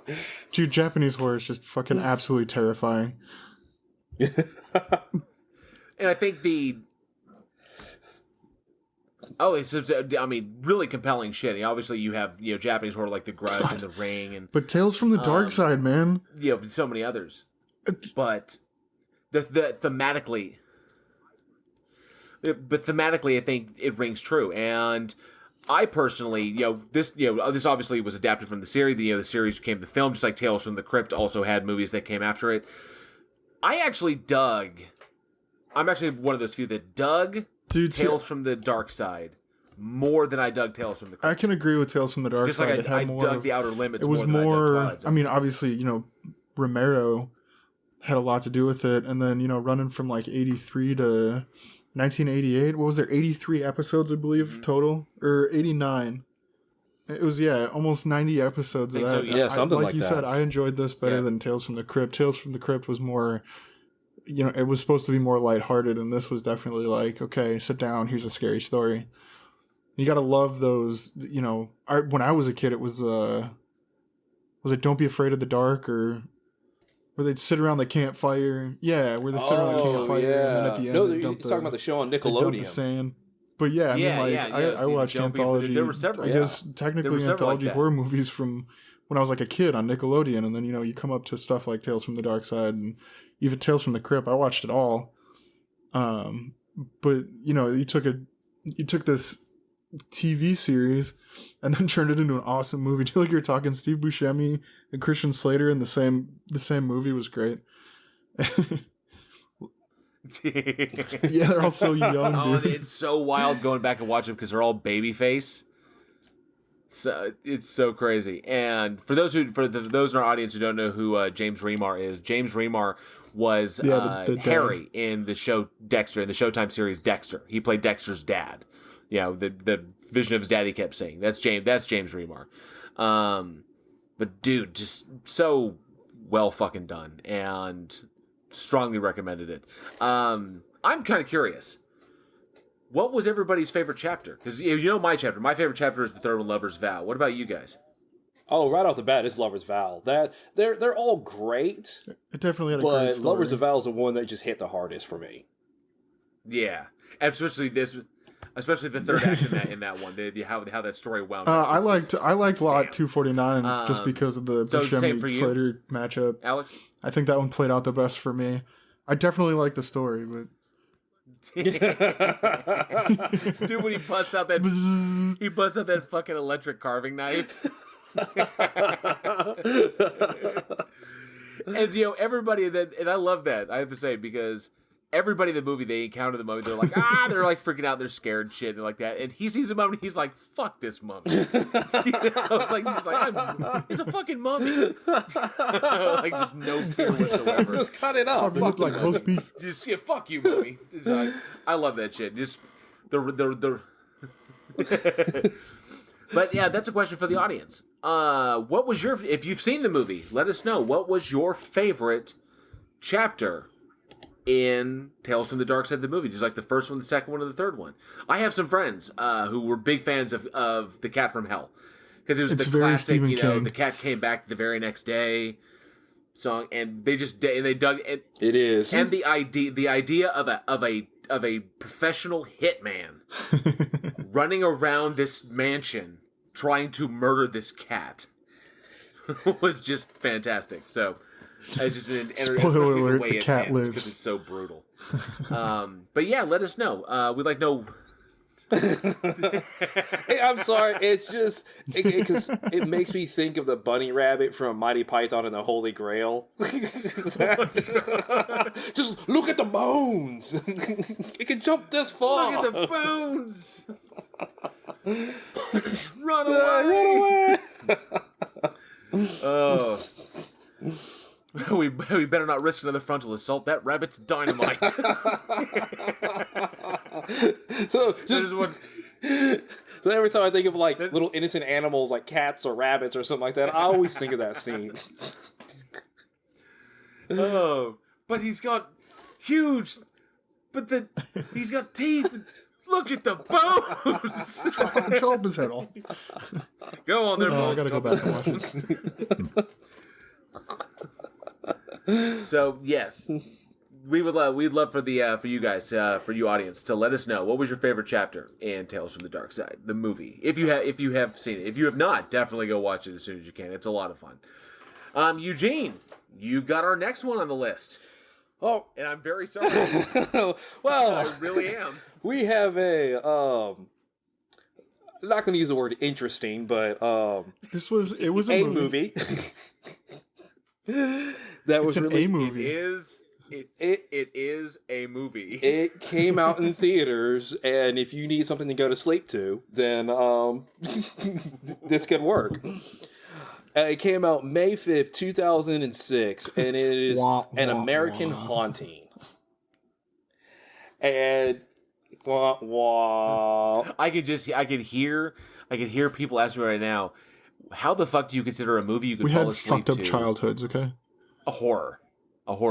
Dude, Japanese horror is just fucking absolutely terrifying. And I think really compelling shit. Obviously, you have Japanese horror like The Grudge and The Ring, and But Tales from the Dark Side, man. So many others. But thematically, I think it rings true. And I personally, this obviously was adapted from the series. The series became the film, just like Tales from the Crypt also had movies that came after it. I'm actually one of those few that dug Tales from the Dark Side more than I dug Tales from the Crypt. I can agree with Tales from the Dark Side. Just like I dug The Outer Limits. It was more than I dug Twilight Zone. I mean, obviously, Romero had a lot to do with it, and then running from like 83 to 1988. What was there? 83 episodes, I believe, total, or 89. It was almost 90 episodes of that. So, yeah, something like you that. said, I enjoyed this better than Tales from the Crypt. Tales from the Crypt was more, it was supposed to be more lighthearted, and this was definitely like, okay, sit down. Here's a scary story. You gotta love those. When I was a kid, it was it Don't Be Afraid of the Dark, or where they'd sit around the campfire. Yeah, where they sit around the campfire, and then at the end, you're talking about the show on Nickelodeon. The sand. But I watched anthology. There were several. I guess technically anthology like horror movies from when I was like a kid on Nickelodeon, and then you come up to stuff like Tales from the Dark Side and even Tales from the Crypt. I watched it all. But you took this TV series and then turned it into an awesome movie. Like you were talking, Steve Buscemi and Christian Slater in the same movie was great. Yeah, they're all so young. Dude. It's so wild going back and watching them because they're all babyface. So it's so crazy. And for those in our audience who don't know who James Remar is, James Remar was Harry in the show Dexter, in the Showtime series Dexter. He played Dexter's dad. The vision of his dad he kept saying. That's James Remar. But dude, just so well fucking done, and strongly recommended it. I'm kind of curious. What was everybody's favorite chapter? Because my chapter. My favorite chapter is the third one, Lover's Vow. What about you guys? Oh, right off the bat, it's Lover's Vow. That they're all great. It definitely had a great story. But Lover's Vow is the one that just hit the hardest for me. Yeah, especially the third act in that one. How that story wound up. I liked Lot 249 just because of the Buscemi Slater matchup. Alex, I think that one played out the best for me. I definitely like the story, but. Dude, when he busts out that fucking electric carving knife. And everybody and I love that, I have to say, because everybody in the movie, they encounter the mummy, they're like, they're like freaking out, they're scared and shit and like that, and he sees the mummy, he's like, fuck this mummy. It's a fucking mummy. Like, just no fear whatsoever. Just cut it up. Fuck like roast beef. Just fuck you, mummy. I love that shit. Just the But yeah, that's a question for the audience. What was if you've seen the movie, let us know. What was your favorite chapter in Tales from the Dark Side of the movie? Just like the first one, the second one, and the third one. I have some friends who were big fans of The Cat from Hell. Because it was the classic, the cat came back the very next day song, and they dug it. It is. And the idea of a professional hitman running around this mansion trying to murder this cat was just fantastic. So it's just been spoiler alert, the cat lives because it's so brutal. But yeah, let us know. We'd like to know. Hey, I'm sorry. It's just because it makes me think of the bunny rabbit from Mighty Python and the Holy Grail. Just look at the bones. It can jump this far. Look at the bones. Run away! Run away! Oh. We better not risk another frontal assault. That rabbit's dynamite. So Just what. So every time I think of like little innocent animals like cats or rabbits or something like that, I always think of that scene. Oh, but he's got huge. He's got teeth. Look at the bones. Chop his head off. Go on there, Oh, I bones. gotta go back and watch it. So yes, we'd love for you guys, for you audience, to let us know what was your favorite chapter in Tales from the Darkside, the movie. If you have seen it, if you have not, definitely go watch it as soon as you can. It's a lot of fun. Eugene, you've got our next one on the list. Oh, and I'm very sorry. Well, I really am. We have a I'm not going to use the word interesting, but it was a movie. That was an really a movie. It is a movie. It came out in theaters, and if you need something to go to sleep to, then this could work. It came out May 5th, 2006, and it is an American haunting. And I could hear people ask me right now, how the fuck do you consider a movie you could fall asleep to? We had fucked up childhoods, okay? A horror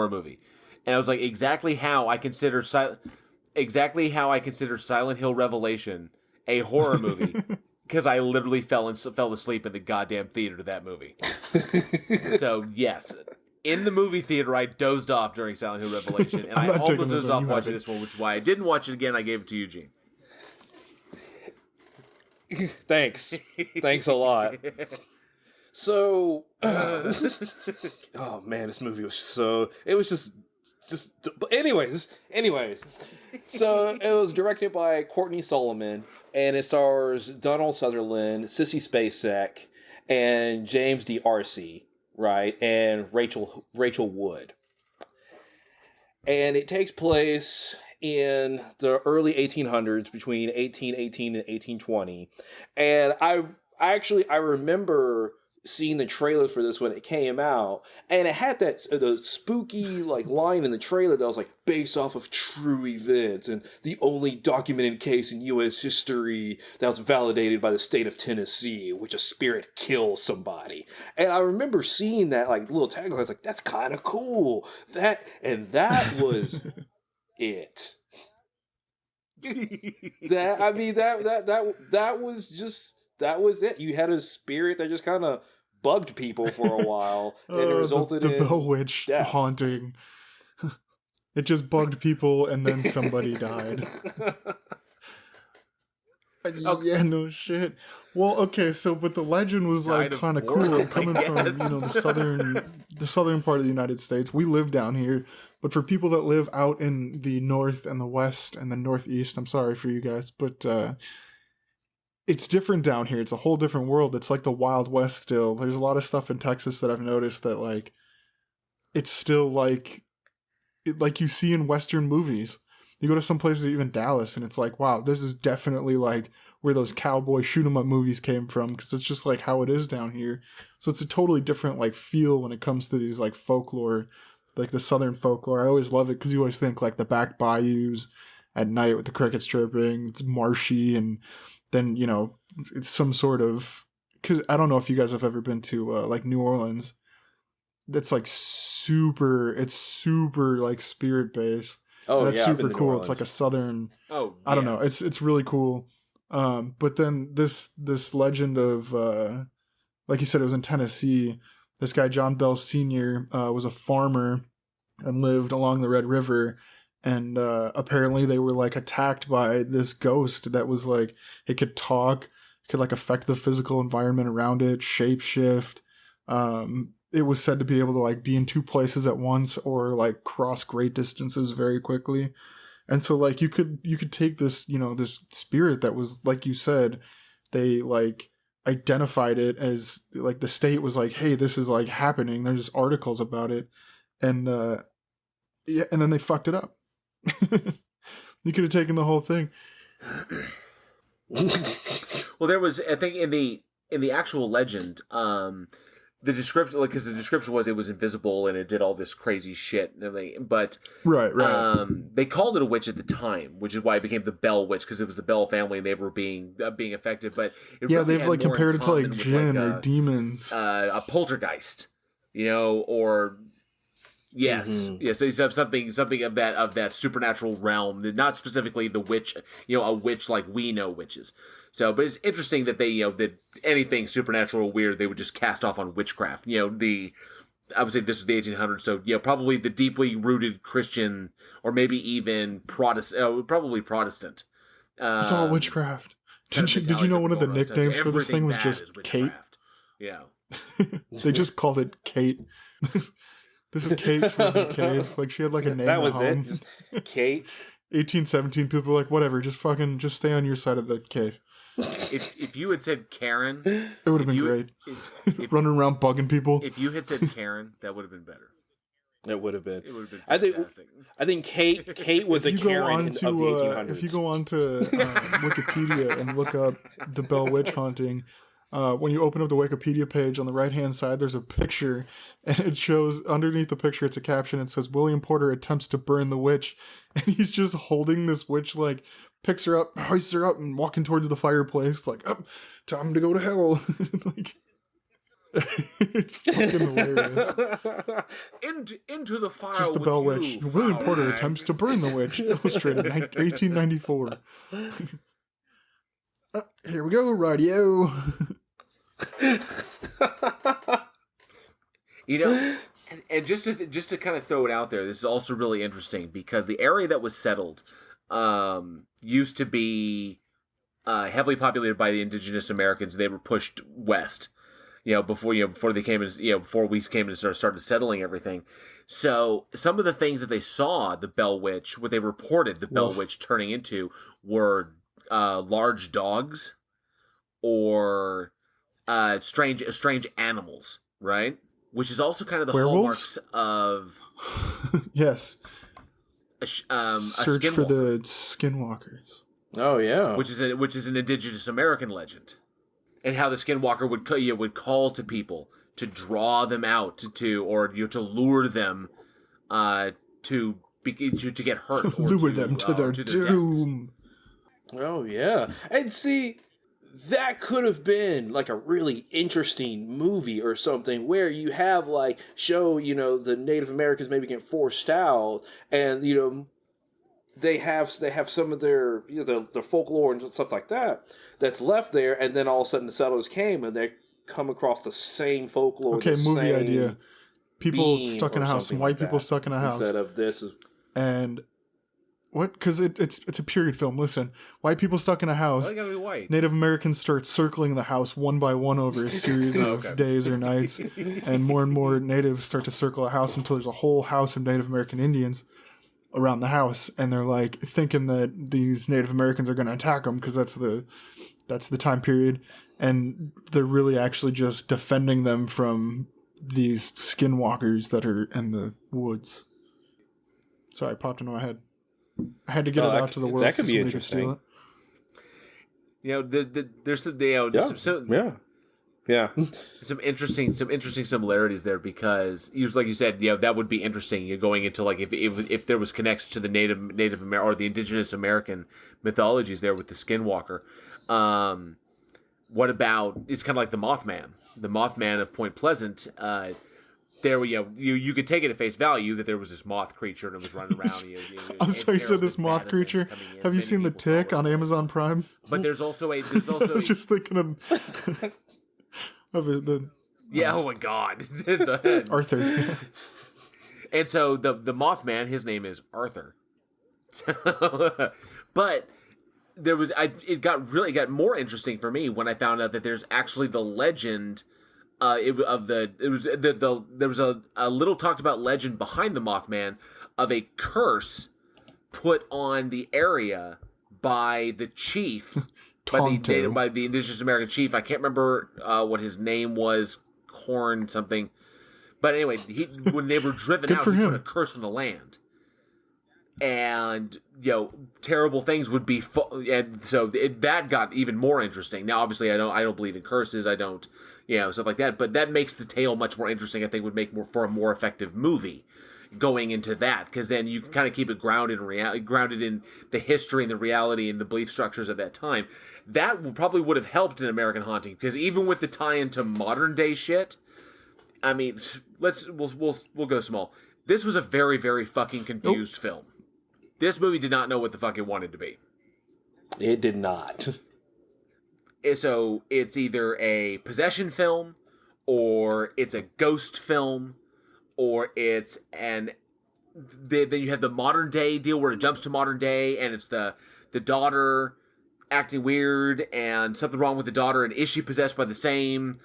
movie. And I was like, exactly how I consider Silent Hill Revelation a horror movie, because I literally fell asleep in the goddamn theater to that movie. So yes, in the movie theater, I dozed off during Silent Hill Revelation, and I almost dozed off watching this one, which is why I didn't watch it again. I gave it to Eugene. Thanks a lot. So, oh man, this movie was but anyways, so it was directed by Courtney Solomon, and it stars Donald Sutherland, Sissy Spacek, and James D'Arcy, right, and Rachel Wood. And it takes place in the early 1800s, between 1818 and 1820. And I remember seeing the trailer for this when it came out, and it had the spooky like line in the trailer that was like based off of true events and the only documented case in U.S. history that was validated by the state of Tennessee, in which a spirit kills somebody. And I remember seeing that like little tagline. I was like, that's kind of cool. That was it. That was it. You had a spirit that just kind of bugged people for a while, and it resulted in the Bell Witch death. Haunting. It just bugged people, and then somebody died. Yeah, no shit. Well, okay, so but the legend was like kind of cool, coming from the southern part of the United States. We live down here, but for people that live out in the north and the west and the northeast, I'm sorry for you guys, but it's different down here. It's a whole different world. It's like the Wild West still. There's a lot of stuff in Texas that I've noticed that like it's still like you see in Western movies. You go to some places, even Dallas, and it's like, wow, this is definitely like where those cowboy shoot 'em up movies came from, because it's just like how it is down here. So it's a totally different like feel when it comes to these like folklore, like the southern folklore. I always love it because you always think like the back bayous at night with the crickets chirping. It's marshy, and then it's some sort of, because I don't know if you guys have ever been to like New Orleans. That's like super like spirit based. Oh, that's yeah, super cool. It's like a southern. Oh, yeah. I don't know. It's really cool. But then this legend of like you said, it was in Tennessee. This guy John Bell Sr. Was a farmer and lived along the Red River, and apparently they were like attacked by this ghost that was like, it could talk, it could like affect the physical environment around it, shapeshift. It was said to be able to like be in two places at once or like cross great distances very quickly. And so like you could take this, this spirit that was, like you said, they like identified it as like the state was like, hey, this is like happening. There's articles about it. And yeah, and then they fucked it up. You could have taken the whole thing. Well, there was, I think, in the actual legend, the description, like, because the description was it was invisible and it did all this crazy shit and everything, but Right. they called it a witch at the time, which is why it became the Bell Witch, because it was the Bell family and they were being affected. But it really they've had like more compared in it to like common with, jinn like, or demons. a poltergeist, or yes, yes. So you have something of that supernatural realm, not specifically the witch, a witch like we know witches. So, but it's interesting that they, that anything supernatural or weird, they would just cast off on witchcraft. I would say this was the 1800s, so probably the deeply rooted Christian, or maybe even Protestant, probably Protestant. It's all witchcraft. Did you know one of the nicknames for this thing was just Kate? Yeah. They just called it Kate. This is Kate from the cave. Like, she had like a name. That was at home. it. Just Kate. 1817 people were like, whatever, just stay on your side of the cave. If you had said Karen, it would have been great. Running around bugging people. If you had said Karen, that would have been better. It would have been. It would have been fantastic. I think Kate was a Karen of the 1800s. If you go on to Wikipedia and look up the Bell Witch haunting, when you open up the Wikipedia page, on the right-hand side, there's a picture, and it shows, underneath the picture, it's a caption. It says, William Porter attempts to burn the witch. And he's just holding this witch, like, picks her up, hoists her up, and walking towards the fireplace, like, oh, time to go to hell. Like, it's fucking hilarious. Into the fire. Just the with Bell you, Witch. William Porter rag. attempts to burn the witch. Illustrated 1894. Here we go, radio. And just to kind of throw it out there, this is also really interesting because the area that was settled used to be heavily populated by the indigenous Americans. They were pushed west, before they came in, before we came in and started settling everything. So some of the things that they saw the Bell Witch, what they reported the Bell Witch turning into, were large dogs or strange animals, right? Which is also kind of the werewolves? Hallmarks of yes. Search for the skinwalkers. Oh yeah, which is an indigenous American legend, and how the skinwalker would call to people to draw them out to lure them to get hurt or lure them to their doom. Oh yeah, and see, that could have been like a really interesting movie or something where you have the Native Americans maybe get forced out, and they have some of their the folklore and stuff like that's left there, and then all of a sudden the settlers came and they come across the same folklore. Okay, movie idea: people stuck in a house, white people stuck in a house, instead of this and. What? Because it's a period film. Listen, white people stuck in a house. Why gotta be white? Native Americans start circling the house one by one over a series of days or nights, and more natives start to circle a house until there's a whole house of Native American Indians around the house, and they're like thinking that these Native Americans are going to attack them because that's the time period, and they're really actually just defending them from these skinwalkers that are in the woods. Sorry, it popped into my head. I had to get it out to the world. That could be interesting. There's some, some interesting similarities there because, like you said, that would be interesting. You're going into like if there was connection to the Native American or the indigenous American mythologies there with the Skinwalker. What about? It's kind of like the Mothman of Point Pleasant. There, you could take it at face value that there was this moth creature and it was running around. I'm sorry, you said this moth creature. Have you seen The Tick on Amazon Prime? But there's also I was just thinking of it. Oh my God, Arthur. And so the Mothman, his name is Arthur. But there was it got more interesting for me when I found out that there's actually the legend. There was a little talked about legend behind the Mothman of a curse put on the area by the chief, by the indigenous American chief. I can't remember what his name was, Corn something. But anyway, when they were driven out, he put a curse on the land. and terrible things would be, and so that got even more interesting. Now, obviously, I don't believe in curses. I don't, stuff like that. But that makes the tale much more interesting. I think would make for a more effective movie going into that, because then you can kind of keep it grounded in reality, grounded in the history and the reality and the belief structures of that time. That probably would have helped in American Haunting, because even with the tie into modern day shit, I mean, we'll go small. This was a very, very fucking confused film. This movie did not know what the fuck it wanted to be. It did not. So it's either a possession film, or it's a ghost film, or it's then you have the modern day deal where it jumps to modern day, and it's the daughter acting weird and something wrong with the daughter, and is she possessed by the same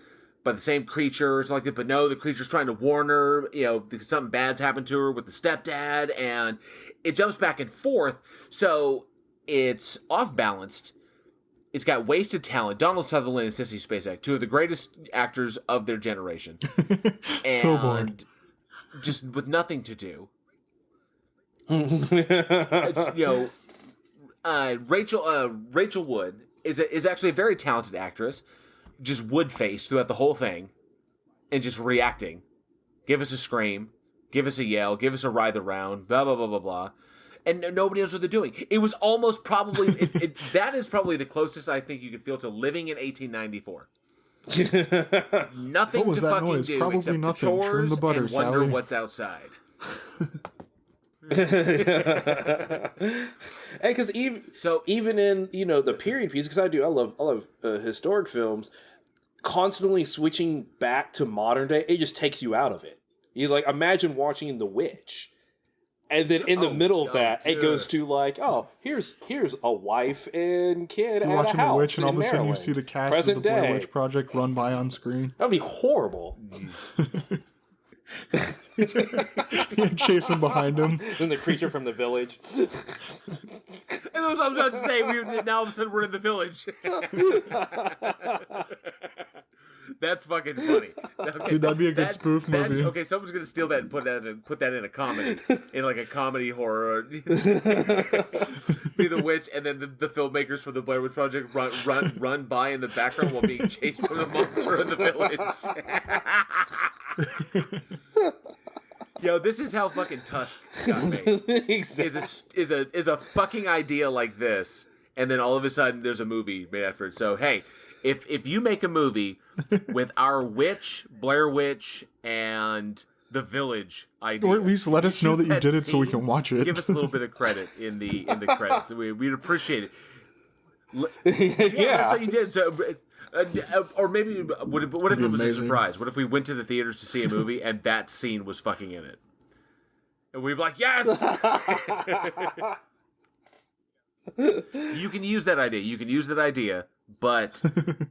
creature, like that? But no, the creature's trying to warn her, because something bad's happened to her with the stepdad, and it jumps back and forth, so it's off-balanced. It's got wasted talent. Donald Sutherland and Sissy Spacek, two of the greatest actors of their generation. And so bored. Just with nothing to do. Rachel Wood is actually a very talented actress, just wood-faced throughout the whole thing, and just reacting. Give us a scream, give us a yell, give us a writhe around, blah, blah, blah, blah, blah. And nobody knows what they're doing. It was almost probably... that is probably the closest I think you could feel to living in 1894. Nothing to fucking noise? do Probably except nothing. the chores Trim the butter, and wonder Sally. what's outside. And because even in the period piece, because I love historic films, constantly switching back to modern day, it just takes you out of it. You imagine watching The Witch, and then in the middle of that, it goes to here's a wife and kid You're at watching a house The Witch, and all of a sudden you Maryland. see the cast Present of the Blair day. Witch Project run by on screen. That'd be horrible. Chasing behind him. Then the creature from the village. And that's what I was about to say. Now all of a sudden we're in the village. That's fucking funny. Okay, Dude, that'd be a good spoof movie. Okay, someone's gonna steal that and put that in a comedy, in a comedy horror. Be the witch, and then the filmmakers from the Blair Witch Project run by in the background while being chased from the monster in the village. Yo, this is how fucking Tusk got made. Exactly. Is a fucking idea like this, and then all of a sudden there's a movie made after it. So hey, if you make a movie with our witch, Blair Witch, and the Village idea, Or at least let us know that you did it so we can watch it. Give us a little bit of credit in the credits. We'd appreciate it. Yeah. That's what you did. So, or maybe what if it was a surprise? What if we went to the theaters to see a movie and that scene was fucking in it? And we'd be like, yes! You can use that idea. But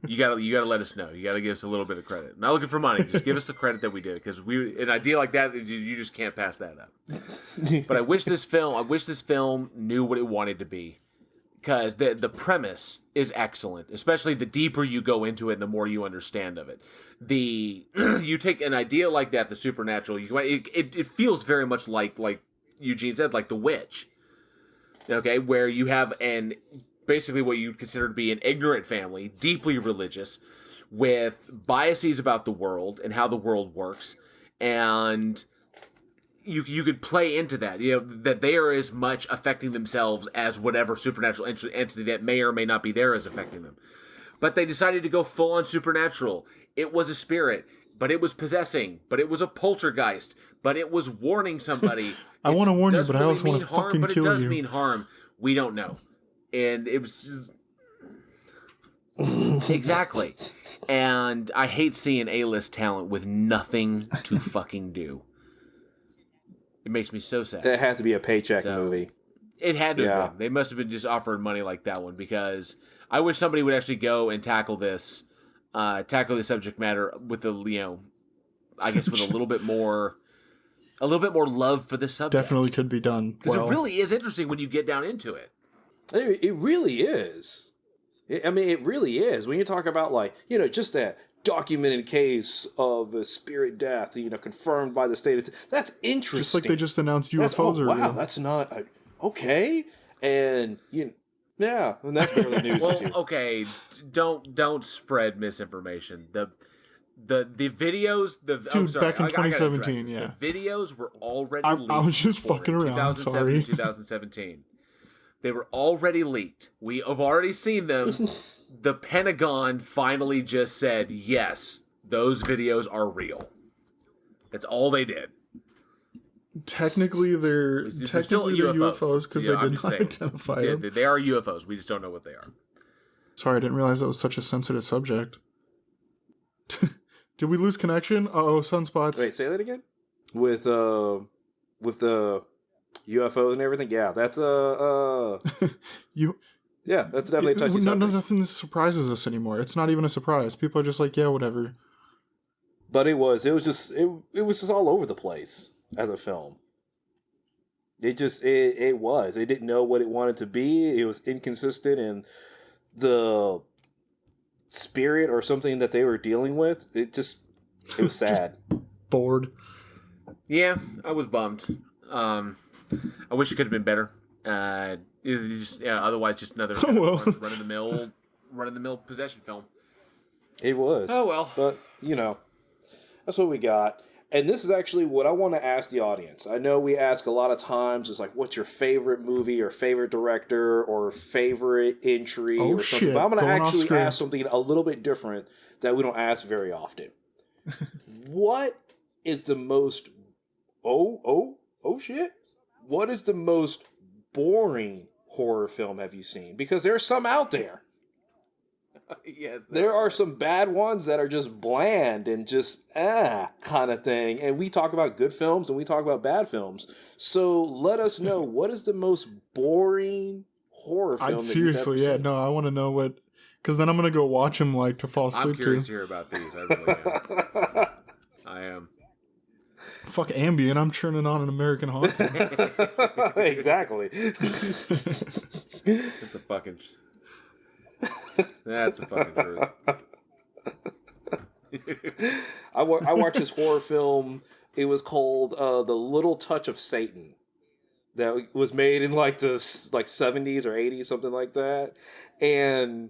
you gotta let us know. You gotta give us a little bit of credit. I'm not looking for money. Just give us the credit that we did, because an idea like that, you just can't pass that up. But I wish this film knew what it wanted to be, because the premise is excellent. Especially the deeper you go into it, and the more you understand of it. You take an idea like that, the supernatural. It feels very much like Eugene said, like The Witch. Okay, where you have basically what you'd consider to be an ignorant family, deeply religious, with biases about the world and how the world works, and you could play into that, that they are as much affecting themselves as whatever supernatural entity that may or may not be there is affecting them. But they decided to go full on supernatural. It was a spirit, but it was possessing, but it was a poltergeist, but it was warning somebody. I want to warn you, Doesn't but I really also want to mean harm, fucking but kill it does you. mean harm. We don't know. And it was exactly. And I hate seeing A-list talent with nothing to fucking do. It makes me so sad. It had to be a paycheck movie. It had to have been. They must have been just offering money like that one, because I wish somebody would actually go and tackle this subject matter with I guess with a little bit more love for the subject. Definitely could be done. Because it really is interesting when you get down into it. It really is. It really is. When you talk about just that documented case of a spirit death, confirmed by the state. That's interesting. Just like they just announced UFOs earlier. Wow, that's not. okay, and and that's barely news this year. Okay, don't spread misinformation. The videos, I'm sorry, back in I gotta address 2017, this. yeah. The videos were already leaked. I was just before, fucking in around, 2007 sorry. 2017. They were already leaked. We have already seen them. The Pentagon finally just said, yes, those videos are real. That's all they did. Technically, they're still UFOs because Yeah, they I'm did just not saying. identify them. They are UFOs. We just don't know what they are. Sorry, I didn't realize that was such a sensitive subject. Did we lose connection? Uh-oh, sunspots. Wait, say that again? With the UFOs and everything? Yeah, that's Yeah, that's definitely a touchy subject. Nothing surprises us anymore. It's not even a surprise. People are just like, yeah, whatever. But it was just all over the place as a film. It was. They didn't know what it wanted to be. It was inconsistent, and the spirit or something that they were dealing with, it was sad. Bored. Yeah, I was bummed. I wish it could have been better. Otherwise, just another run of the mill possession film. It was. Oh well. But that's what we got. And this is actually what I want to ask the audience. I know we ask a lot of times, it's like, what's your favorite movie or favorite director or favorite entry or something. But I'm going to actually ask something a little bit different that we don't ask very often. What is the most... shit? What is the most boring horror film have you seen? Because there's some out there. Yes, there are some bad ones that are just bland and just kind of thing. And we talk about good films and we talk about bad films. So let us know, what is the most boring horror film? Seriously, yeah, no, I want to know what, because then I'm gonna go watch them to fall asleep. I'm curious to hear about these. I really am. I am. Fuck Ambien, I'm churning on an American Haunting. Exactly. That's the fucking. That's the fucking truth. I watched this horror film. It was called The Little Touch of Satan. That was made in the 70s or 80s, something like that. And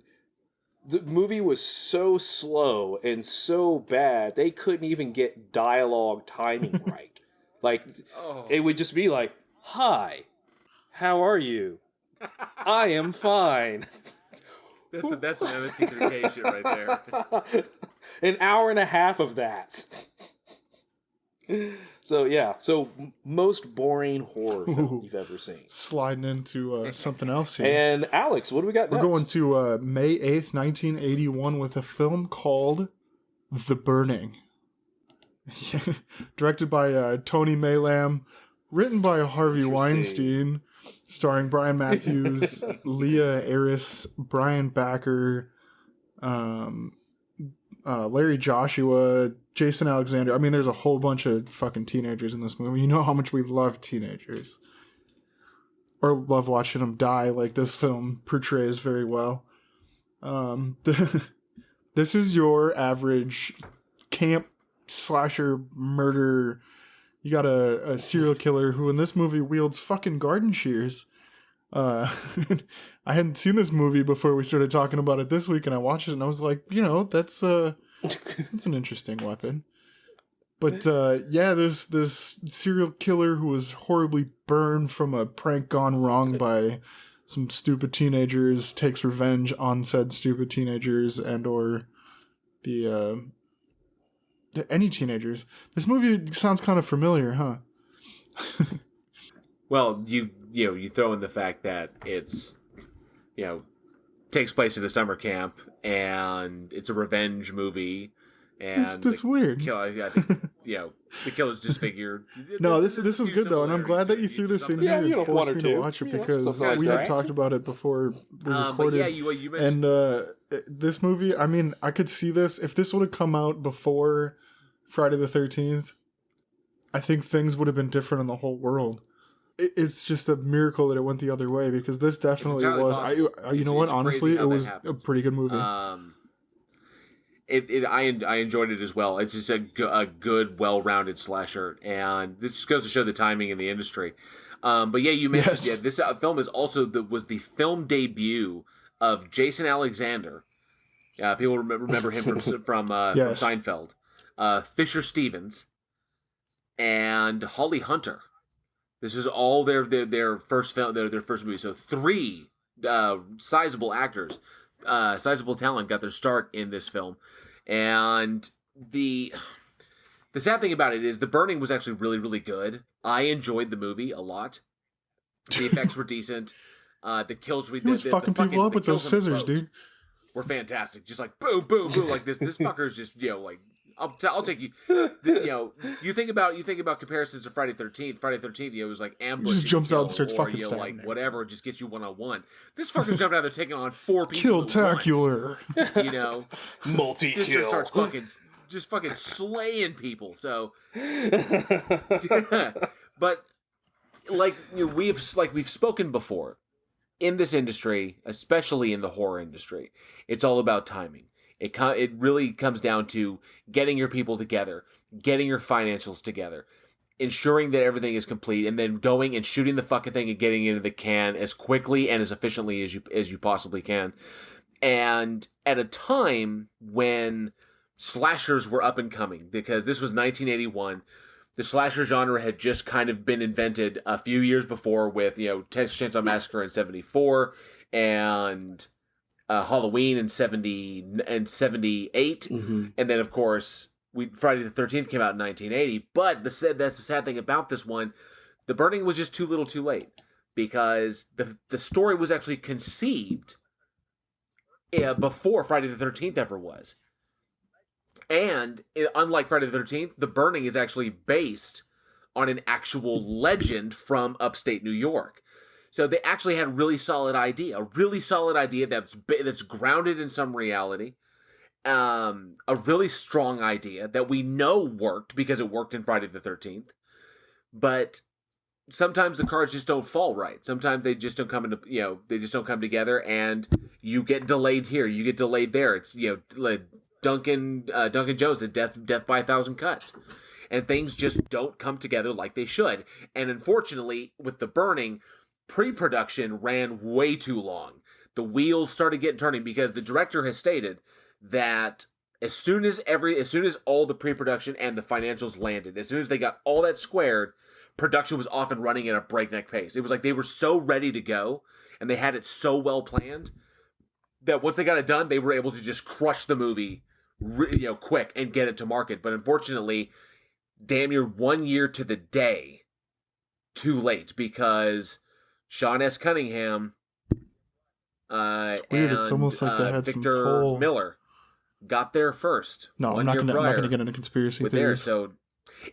the movie was so slow and so bad, they couldn't even get dialogue timing right. It would just be like, "Hi, how are you? I am fine." That's some MST3K shit right there. An hour and a half of that. So most boring horror film you've ever seen. Sliding into something else here. And Alex, what do we got next? We're going to May 8th, 1981 with a film called The Burning. Directed by Tony Maylam, written by Harvey Weinstein, starring Brian Matthews, Leah Aris, Brian Backer, Larry Joshua, Jason Alexander. I mean, there's a whole bunch of fucking teenagers in this movie. You know how much we love teenagers. Or love watching them die, like this film portrays very well. This is your average camp slasher murder. You got a serial killer who in this movie wields fucking garden shears. I hadn't seen this movie before we started talking about it this week, and I watched it and I was like, that's an interesting weapon. But there's this serial killer who was horribly burned from a prank gone wrong by some stupid teenagers, takes revenge on said stupid teenagers and or any teenagers. This movie sounds kind of familiar, huh? Well, you throw in the fact that it's takes place at a summer camp and it's a revenge movie, and it's weird. I think the killer's disfigured. No, this is good though, and I'm glad that you threw this in here and forced me to watch it because we had talked about it before we recorded. But you mentioned. And this movie, I mean, I could see this if this would have come out before Friday the 13th. I think things would have been different in the whole world. It's just a miracle that it went the other way, because this definitely was. You know what? Honestly, it was a pretty good movie. I enjoyed it as well. It's just a good, well-rounded slasher, and this just goes to show the timing in the industry. But yeah, you mentioned Yes. this film is also was the film debut of Jason Alexander. People remember him from Yes. Seinfeld. Fisher Stevens and Holly Hunter. This is all their first film, their first movie. So 3 sizable actors, sizable talent got their start in this film, and the sad thing about it is The Burning was actually really, really good. I enjoyed the movie a lot. The effects were decent. The kills He was fucking people up with those scissors, dude. Were fantastic. Just like boom, boom, boom. Like this fucker is just like I'll take you. You think about comparisons to Friday 13th. Friday 13th, it was like ambush. He just jumps out and starts or, fucking stabbing. Like whatever, just gets you 1-on-1. This fucker's jumping out there taking on 4 people. Kill-tacular. Multi-kill. Just starts fucking slaying people. So, but we've spoken before, in this industry, especially in the horror industry, it's all about timing. It really comes down to getting your people together, getting your financials together, ensuring that everything is complete, and then going and shooting the fucking thing and getting it into the can as quickly and as efficiently as you possibly can. And at a time when slashers were up and coming, because this was 1981, the slasher genre had just kind of been invented a few years before with, Texas Chainsaw Massacre in 1974 and Halloween in 1978. Mm-hmm. And then, of course, Friday the 13th came out in 1980. But that's the sad thing about this one. The Burning was just too little too late, because the story was actually conceived before Friday the 13th ever was. And unlike Friday the 13th, The Burning is actually based on an actual legend from upstate New York. So they actually had a really solid idea that's grounded in some reality, a really strong idea that we know worked because it worked in Friday the 13th. But sometimes the cards just don't fall right. Sometimes they just don't come together, and you get delayed here, you get delayed there. It's Duncan Jones and Death by 1,000 Cuts, and things just don't come together like they should. And unfortunately, with The Burning, pre-production ran way too long. The wheels started getting turning because the director has stated that as soon as all the pre-production and the financials landed, as soon as they got all that squared, production was off and running at a breakneck pace. It was like they were so ready to go, and they had it so well planned that once they got it done, they were able to just crush the movie, quick and get it to market. But unfortunately, damn near 1 year to the day too late, because Sean S. Cunningham It's weird. It's almost like they had Victor some pull. Miller got there first. No, I'm not gonna get into conspiracy theories. So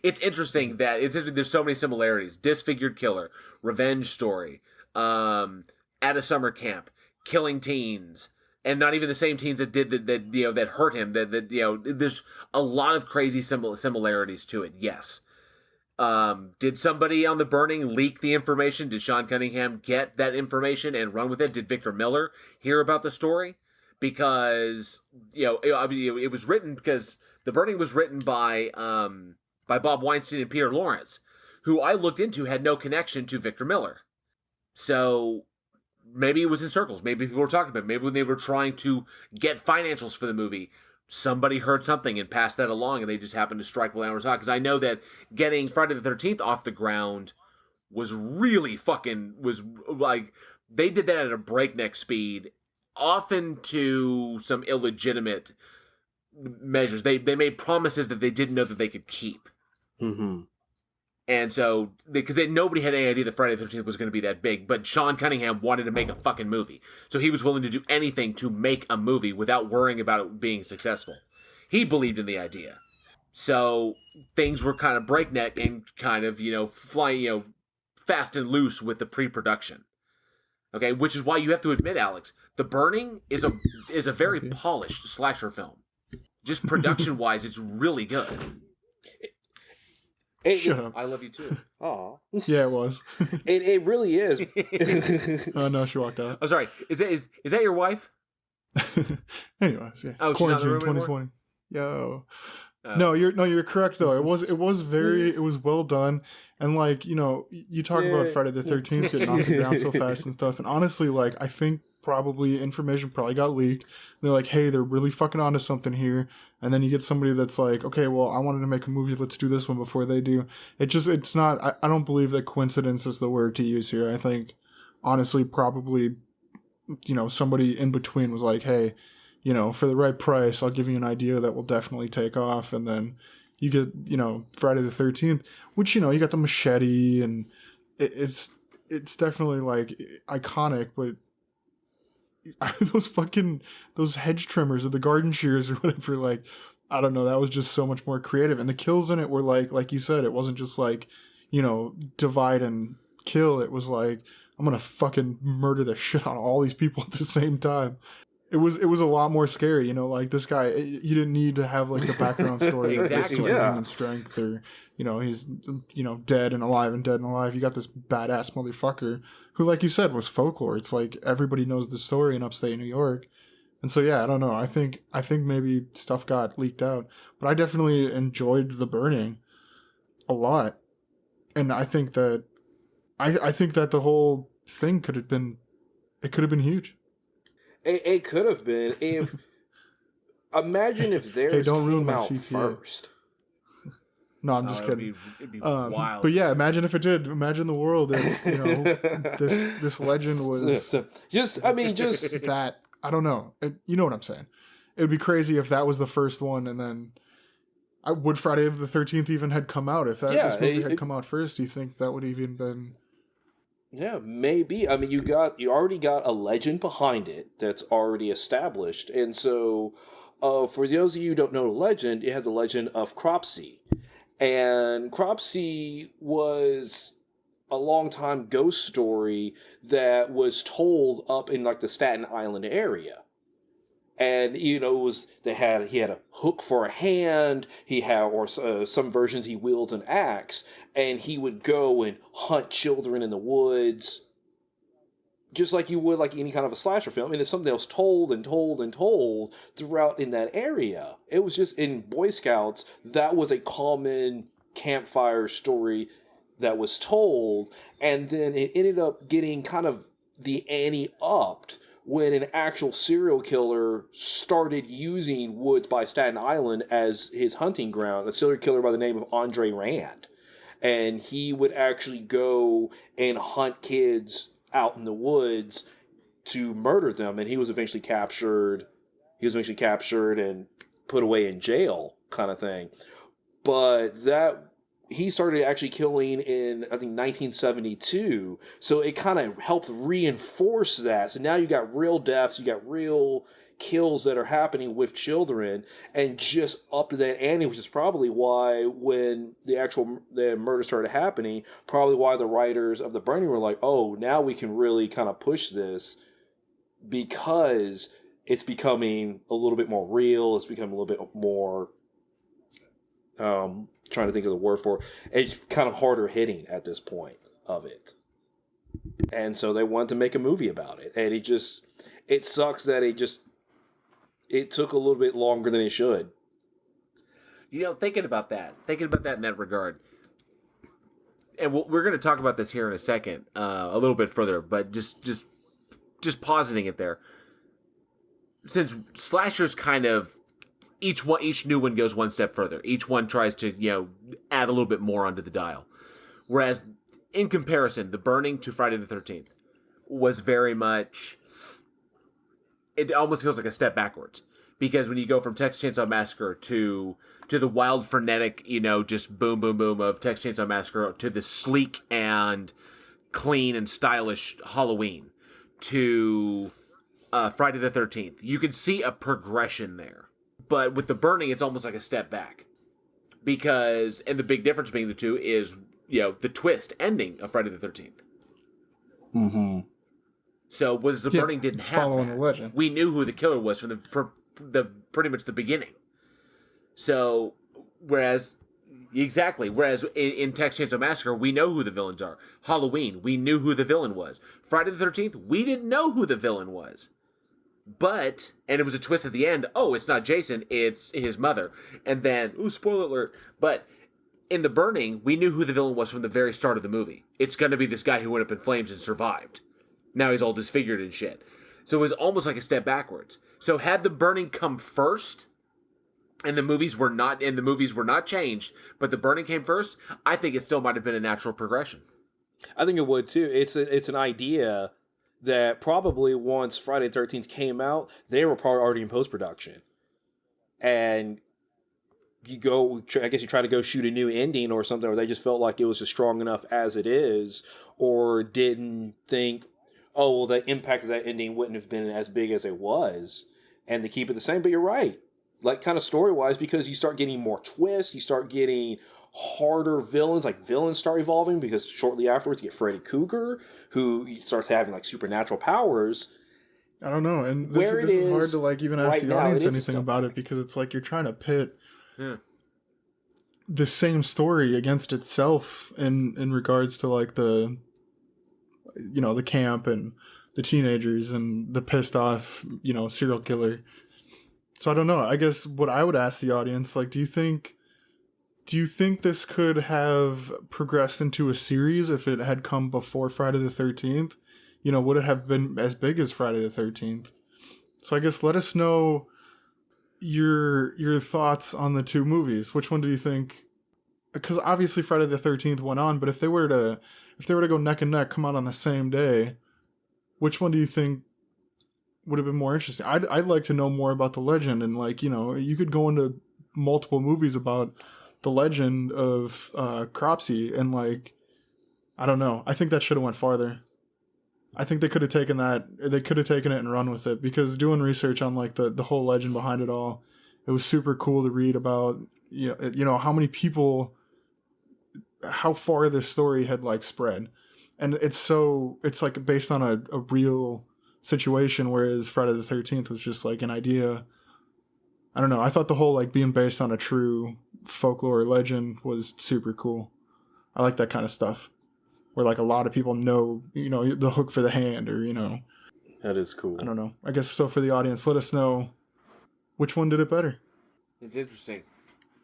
it's interesting that there's so many similarities. Disfigured Killer, Revenge Story, At a Summer Camp, Killing Teens, and not even the same teens that did that hurt him. There's a lot of crazy similarities to it. Yes. Did somebody on The Burning leak the information? Did Sean Cunningham get that information and run with it? Did Victor Miller hear about the story? Because it was written, because The Burning was written by Bob Weinstein and Peter Lawrence, who I looked into had no connection to Victor Miller. So maybe it was in circles. Maybe people were talking about it. Maybe when they were trying to get financials for the movie, somebody heard something and passed that along, and they just happened to strike while they were talking. Because I know that getting Friday the 13th off the ground was really they did that at a breakneck speed, often to some illegitimate measures. They made promises that they didn't know that they could keep. Mm-hmm. And so, because nobody had any idea that Friday the 13th was going to be that big, but Sean Cunningham wanted to make a fucking movie. So he was willing to do anything to make a movie without worrying about it being successful. He believed in the idea. So things were kind of breakneck and kind of, flying, fast and loose with the pre-production. Okay, which is why you have to admit, Alex, The Burning is a very polished slasher film. Just production-wise, it's really good. Shut up. I love you too. Aw. Yeah, it was. It really is. Oh no, she walked out. I'm sorry. Is that your wife? Anyways, yeah. Oh, she's not in the room Quarantine 2020. Yo. You're correct though. It was well done, and like you talk about Friday the 13th getting off the ground so fast and stuff, and honestly, like I think probably information probably got leaked. And they're like, hey, they're really fucking onto something here, and then you get somebody that's like, okay, well, I wanted to make a movie, let's do this one before they do. It's not. I don't believe that coincidence is the word to use here. I think honestly, probably somebody in between was like, hey, for the right price, I'll give you an idea that will definitely take off. And then you get, Friday the 13th, which, you got the machete, and it's definitely like iconic, but those hedge trimmers or the garden shears or whatever, like, I don't know, that was just so much more creative. And the kills in it were like you said, it wasn't just like, divide and kill. It was like, I'm going to fucking murder the shit out of all these people at the same time. It was a lot more scary, like this guy, you didn't need to have like the background story exactly, and strength, or he's dead and alive. You got this badass motherfucker who, like you said, was folklore. It's like everybody knows the story in upstate New York. And so I don't know, I think maybe stuff got leaked out, but I definitely enjoyed The Burning a lot. And I think that the whole thing could have been huge. It could have been if. Imagine if theirs came out first. No, I'm just kidding. It'd be wild. But yeah, imagine if it did. Imagine the world if this legend was just that. I don't know. You know what I'm saying? It would be crazy if that was the first one, and then would Friday the 13th even had come out? If this movie had come out first, do you think that would even been? Yeah, maybe. I mean, you already got a legend behind it that's already established, and so for those of you who don't know the legend, it has a legend of Cropsey, and Cropsey was a long time ghost story that was told up in like the Staten Island area. And it was he had a hook for a hand. He had, or some versions he wields an axe, and he would go and hunt children in the woods, just like you would like any kind of a slasher film. And it's something that was told and told and told throughout in that area. It was just in Boy Scouts, that was a common campfire story that was told, and then it ended up getting kind of the ante upped when an actual serial killer started using woods by Staten Island as his hunting ground, a serial killer by the name of Andre Rand. And he would actually go and hunt kids out in the woods to murder them, and he was eventually captured. And put away in jail, kind of thing. But he started actually killing in, I think, 1972. So it kind of helped reinforce that. So now you got real deaths, you got real kills that are happening with children, and just up to that ante, which is probably why when the murder started happening, probably why the writers of The Burning were like, oh, now we can really kind of push this, because it's becoming a little bit more real, it's becoming a little bit more trying to think of the word for it. It's kind of harder hitting at this point of it. And so they wanted to make a movie about it. And it sucks that it took a little bit longer than it should. Thinking about that in that regard, and we're going to talk about this here in a second, a little bit further, but just positing it there. Since slashers kind of, each new one goes one step further. Each one tries to, add a little bit more onto the dial. Whereas, in comparison, The Burning to Friday the 13th was very much, it almost feels like a step backwards. Because when you go from Texas Chainsaw Massacre to the wild, frenetic, just boom, boom, boom of Texas Chainsaw Massacre, to the sleek and clean and stylish Halloween, to Friday the 13th, you can see a progression there. But with The Burning, it's almost like a step back. Because, and the big difference between the two is, the twist ending of Friday the 13th. Mm-hmm. So, The Burning didn't have following that. The legend. We knew who the killer was from the pretty much the beginning. So, whereas in Texas Chainsaw Massacre, we know who the villains are. Halloween, we knew who the villain was. Friday the 13th, we didn't know who the villain was. and it was a twist at the end. Oh, it's not Jason, it's his mother. And then, ooh, spoiler alert. But in The Burning, we knew who the villain was from the very start of the movie. It's going to be this guy who went up in flames and survived. Now he's all disfigured and shit. So it was almost like a step backwards. So had The Burning come first, and the movies were not changed, but The Burning came first, I think it still might have been a natural progression. I think it would too. It's an idea that probably once Friday the 13th came out, they were probably already in post production, and you try to go shoot a new ending or something, or they just felt like it was just strong enough as it is, or didn't think, oh well, the impact of that ending wouldn't have been as big as it was, and to keep it the same. But you're right, like kind of story wise, because you start getting more twists, you start getting harder villains, like villains start evolving, because shortly afterwards you get Freddy Krueger, who starts having like supernatural powers. I don't know, and this is hard to like even ask the audience anything about it, because it's like you're trying to pit the same story against itself in regards to like the camp and the teenagers and the pissed off serial killer. So I don't know. I guess what I would ask the audience, like, do you think this could have progressed into a series if it had come before Friday the 13th? Would it have been as big as Friday the 13th? So I guess let us know your thoughts on the two movies. Which one do you think? Because obviously Friday the 13th went on, but if they were to go neck and neck, come out on the same day, which one do you think would have been more interesting? I'd like to know more about the legend, and like, you could go into multiple movies about the legend of Cropsey, and like, I don't know. I think that should have went farther. I think they could have taken it and run with it, because doing research on like the whole legend behind it all, it was super cool to read about, how many people, how far this story had like spread. And it's like based on a real situation, whereas Friday the 13th was just like an idea. I don't know. I thought the whole like being based on a true folklore legend was super cool. I like that kind of stuff, where like a lot of people know, the hook for the hand, or that is cool. I don't know. I guess so. For the audience, let us know which one did it better. It's interesting.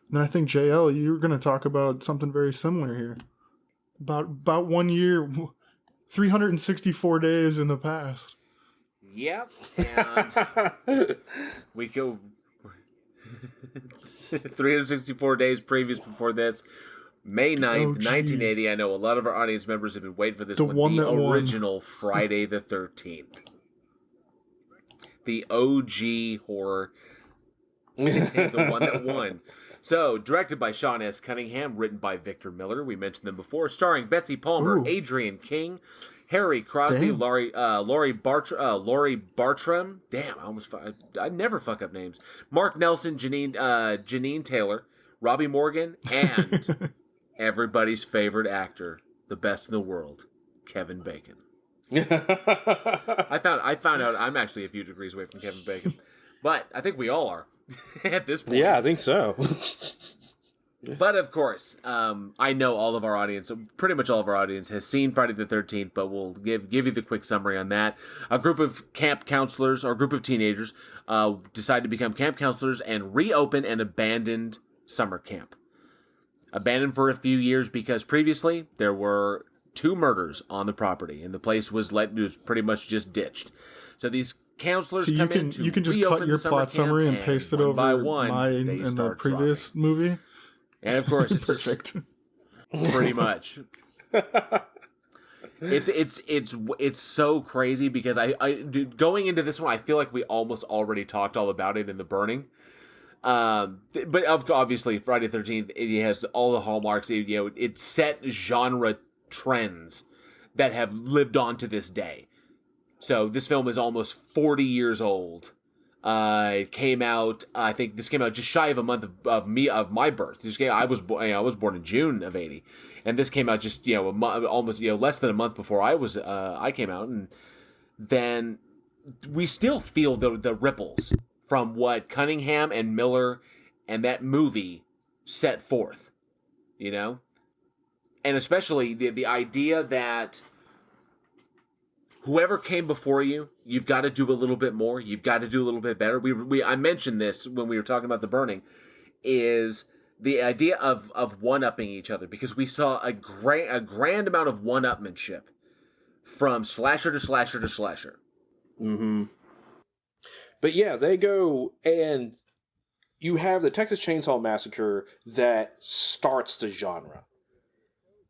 And then I think JL, you were going to talk about something very similar here. About 1 year, 364 days in the past. Yep, and we go 364 days previous before this. May 9th, 1980. I know a lot of our audience members have been waiting for this one. The original Friday the 13th. The OG horror. The one that won. So, directed by Sean S. Cunningham, written by Victor Miller. We mentioned them before. Starring Betsy Palmer, Adrian King, Harry Crosby, Laurie Bartram. Damn, I never fuck up names. Mark Nelson, Janine Taylor, Robbie Morgan, and everybody's favorite actor, the best in the world, Kevin Bacon. I found out I'm actually a few degrees away from Kevin Bacon, but I think we all are at this point. Yeah, I think so. But of course, I know all of our audience, pretty much all of our audience, has seen Friday the 13th, but we'll give you the quick summary on that. A group of camp counselors, or a group of teenagers, decide to become camp counselors and reopen an abandoned summer camp. Abandoned for a few years because previously there were 2 murders on the property, and the place was pretty much just ditched. So these counselors you can just cut your plot summary and paste it over mine in the previous movie. And of course, it's perfect. Pretty much. It's so crazy because going into this one, I feel like we almost already talked all about it in The Burning. But obviously, Friday the 13th, it has all the hallmarks. It set genre trends that have lived on to this day. So this film is almost 40 years old. It came out. I think this came out just shy of a month of my birth. I was born in June of '80, and this came out just almost less than a month before I came out, and then we still feel the ripples from what Cunningham and Miller and that movie set forth, and especially the idea that whoever came before you, you've got to do a little bit more. You've got to do a little bit better. I mentioned this when we were talking about The Burning, is the idea of one-upping each other, because we saw a grand amount of one-upmanship from slasher to slasher to slasher. Mm-hmm. But yeah, they go, and you have the Texas Chainsaw Massacre that starts the genre.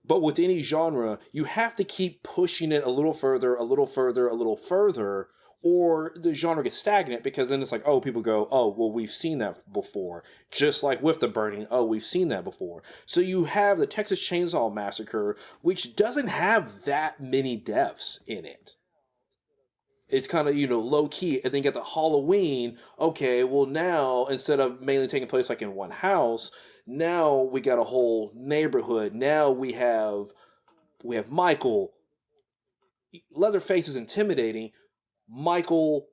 But with any genre, you have to keep pushing it a little further, a little further, a little further, or the genre gets stagnant, because then it's like, oh, people go, oh, well, we've seen that before. Just like with The Burning, oh, we've seen that before. So you have the Texas Chainsaw Massacre, which doesn't have that many deaths in it. It's kind of, low key. And then you get the Halloween. Okay, well now, instead of mainly taking place like in one house, now we got a whole neighborhood. Now we have Michael. Leatherface is intimidating. Michael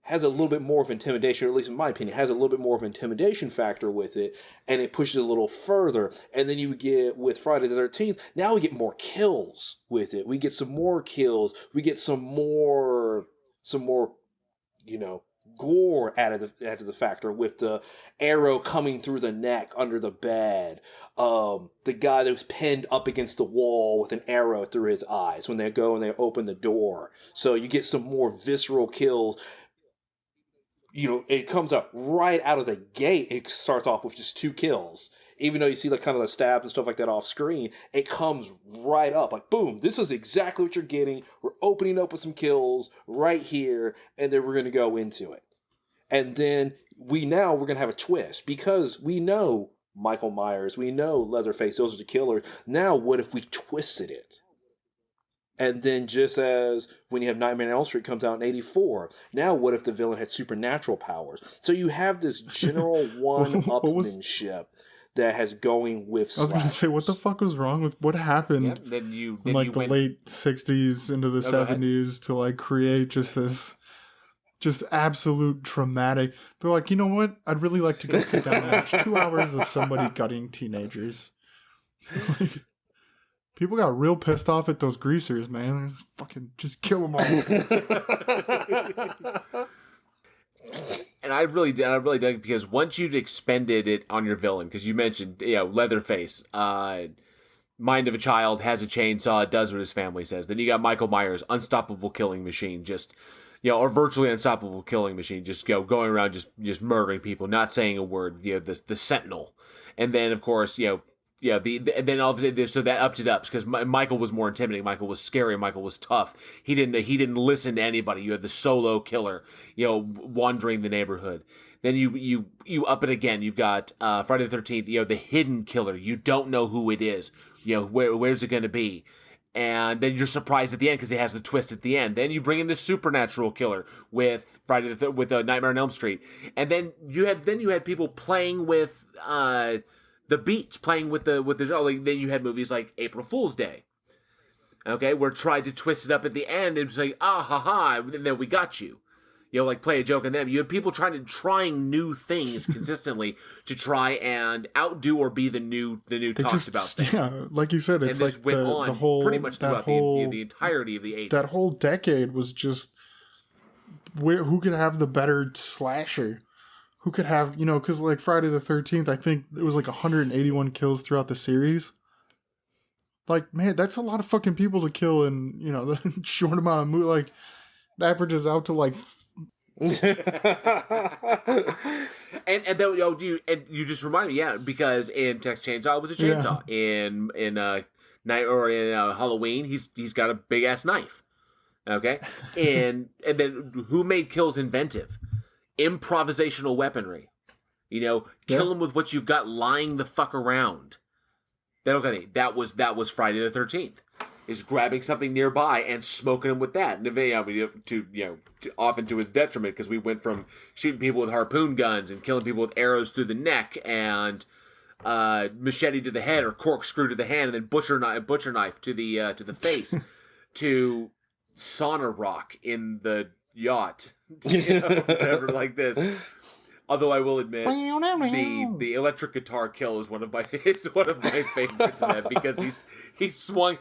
has a little bit more of intimidation, or at least in my opinion, has a little bit more of an intimidation factor with it, and it pushes it a little further. And then you get, with Friday the 13th, now we get more kills with it. We get some more kills. We get some more, gore added to the factor, with the arrow coming through the neck under the bed. The guy that was pinned up against the wall with an arrow through his eyes when they go and they open the door. So you get some more visceral kills. It comes up right out of the gate. It starts off with just 2 kills. Even though you see like kind of the stabs and stuff like that off screen, it comes right up. Like, boom, this is exactly what you're getting. We're opening up with some kills right here, and then we're going to go into it. And then we're going to have a twist, because we know Michael Myers, we know Leatherface, those are the killers. Now, what if we twisted it? And then, just as when you have Nightmare on Elm Street comes out in 1984, now what if the villain had supernatural powers? So you have this general one-upmanship that has going with I was going to say, what the fuck was wrong with what happened in like the late 60s into the 70s to like create just this just absolute traumatic. They're like, you know what? I'd really like to go sit down and watch 2 hours of somebody gutting teenagers. Like, people got real pissed off at those greasers, man. Just fucking just kill them all. And I really dug it, because once you'd expended it on your villain, because you mentioned, Leatherface, mind of a child, has a chainsaw, does what his family says. Then you got Michael Myers, unstoppable killing machine, just, or virtually unstoppable killing machine, just going around just murdering people, not saying a word. The Sentinel, and then of course, and then all so that upped it up, because Michael was more intimidating. Michael was scary. Michael was tough. He didn't listen to anybody. You had the solo killer, wandering the neighborhood. Then you up it again. You've got Friday the 13th. The hidden killer. You don't know who it is. Where's it going to be? And then you're surprised at the end, because it has the twist at the end. Then you bring in the supernatural killer with with Nightmare on Elm Street, and then you had people playing with the beats, playing with the like, then you had movies like April Fool's Day, okay, where tried to twist it up at the end and say, ah ha ha, and then we got you. Like play a joke on them. You have people trying new things consistently to try and outdo or be the new talks about things. Yeah, like you said, it's and this like went the on whole pretty much throughout the entirety of the 80s. That whole decade was just who could have the better slasher? Who could have, because like Friday the 13th, I think it was like 181 kills throughout the series. Like, man, that's a lot of fucking people to kill in, the short amount of movie. Like, it averages out to like. and then you just reminded me, because in Texas Chainsaw it was a chainsaw. In Halloween he's got a big ass knife. Okay, and then who made kills inventive? Improvisational weaponry. Kill them with what you've got lying the fuck around. That was Friday the 13th. Is grabbing something nearby and smoking them with that, and often to his detriment, because we went from shooting people with harpoon guns and killing people with arrows through the neck and machete to the head or corkscrew to the hand and then butcher knife to the face to sauna rock in the yacht, whatever like this. Although I will admit, the electric guitar kill is one of my favorites in that, because he swung.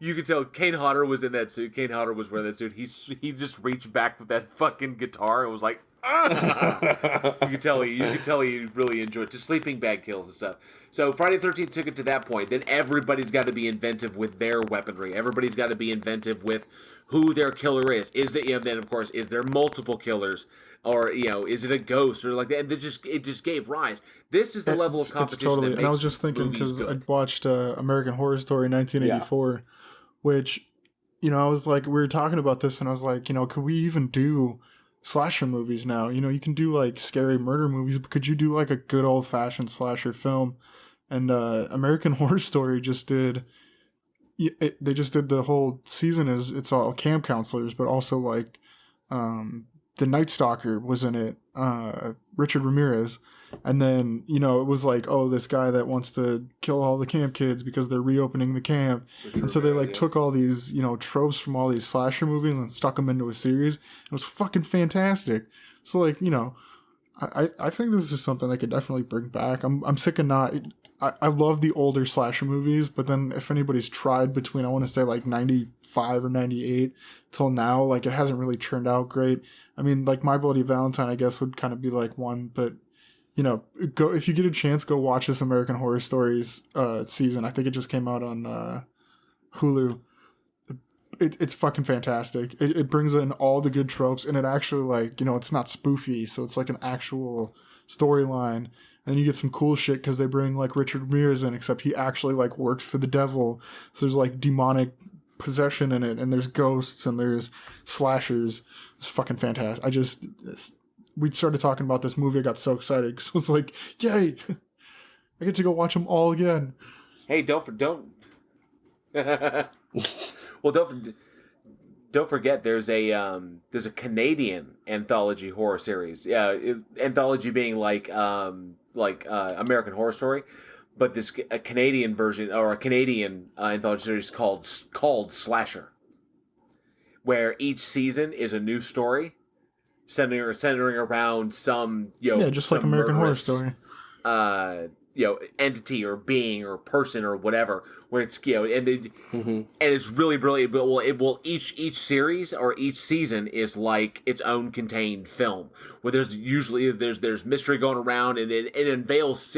You could tell Kane Hodder was in that suit. Kane Hodder was wearing that suit. He just reached back with that fucking guitar and was like, ah! You could tell he really enjoyed just sleeping bag kills and stuff. So Friday the 13th took it to that point. Then everybody's got to be inventive with their weaponry. Everybody's got to be inventive with who their killer is. Then of course, is there multiple killers? Or, is it a ghost or like that? And it just gave rise. This is the level of competition that makes. And I was just thinking, because I watched American Horror Story 1984, which, I was like, we were talking about this, and I was like, could we even do slasher movies now? You can do like scary murder movies, but could you do like a good old fashioned slasher film? And American Horror Story just did. They just did the whole season as it's all camp counselors, but also like. The Night Stalker was in it, Richard Ramirez, and then, it was like, oh, this guy that wants to kill all the camp kids because they're reopening the camp. And so they like took all these, tropes from all these slasher movies and stuck them into a series. It was fucking fantastic. So like, I think this is something they could definitely bring back. I'm sick of not... I love the older slasher movies, but then if anybody's tried between, I want to say like 95 or 98 till now, like it hasn't really turned out great. I mean, like My Bloody Valentine, I guess, would kind of be like one, but go if you get a chance, go watch this American Horror Stories season. I think it just came out on Hulu. It's fucking fantastic. It brings in all the good tropes, and it actually, like, it's not spoofy, so it's like an actual storyline. And then you get some cool shit because they bring like Richard Ramirez in, except he actually like works for the devil. So there's like demonic possession in it, and there's ghosts, and there's slashers. It's fucking fantastic. We started talking about this movie. I got so excited because I was like, yay! I get to go watch them all again. Hey, don't forget there's a Canadian anthology horror series. Anthology being like American Horror Story, but a Canadian version, or a Canadian anthology series called Slasher, where each season is a new story centering around some just like American Horror Story. Entity or being or person or whatever, where it's and it's really brilliant. But each series or each season is like its own contained film, where there's mystery going around, and it unveils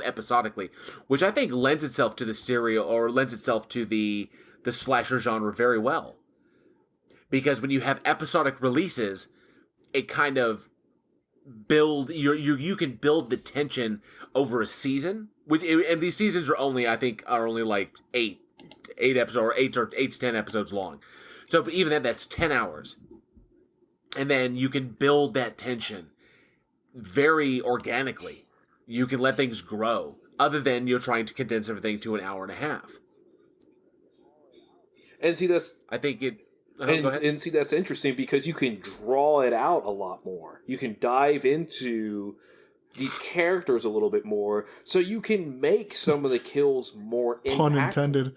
episodically, which I think lends itself to the serial, or lends itself to the slasher genre very well, because when you have episodic releases, it kind of you can build the tension over a season, and these seasons are only like eight episodes, or 8 to 10 episodes long. So, but even that's 10 hours, and then you can build that tension very organically. You can let things grow, other than you're trying to condense everything to an hour and a half. And see, that's and see, that's interesting because you can draw it out a lot more. You can dive into these characters a little bit more, so you can make some of the kills more impactful. Pun intended.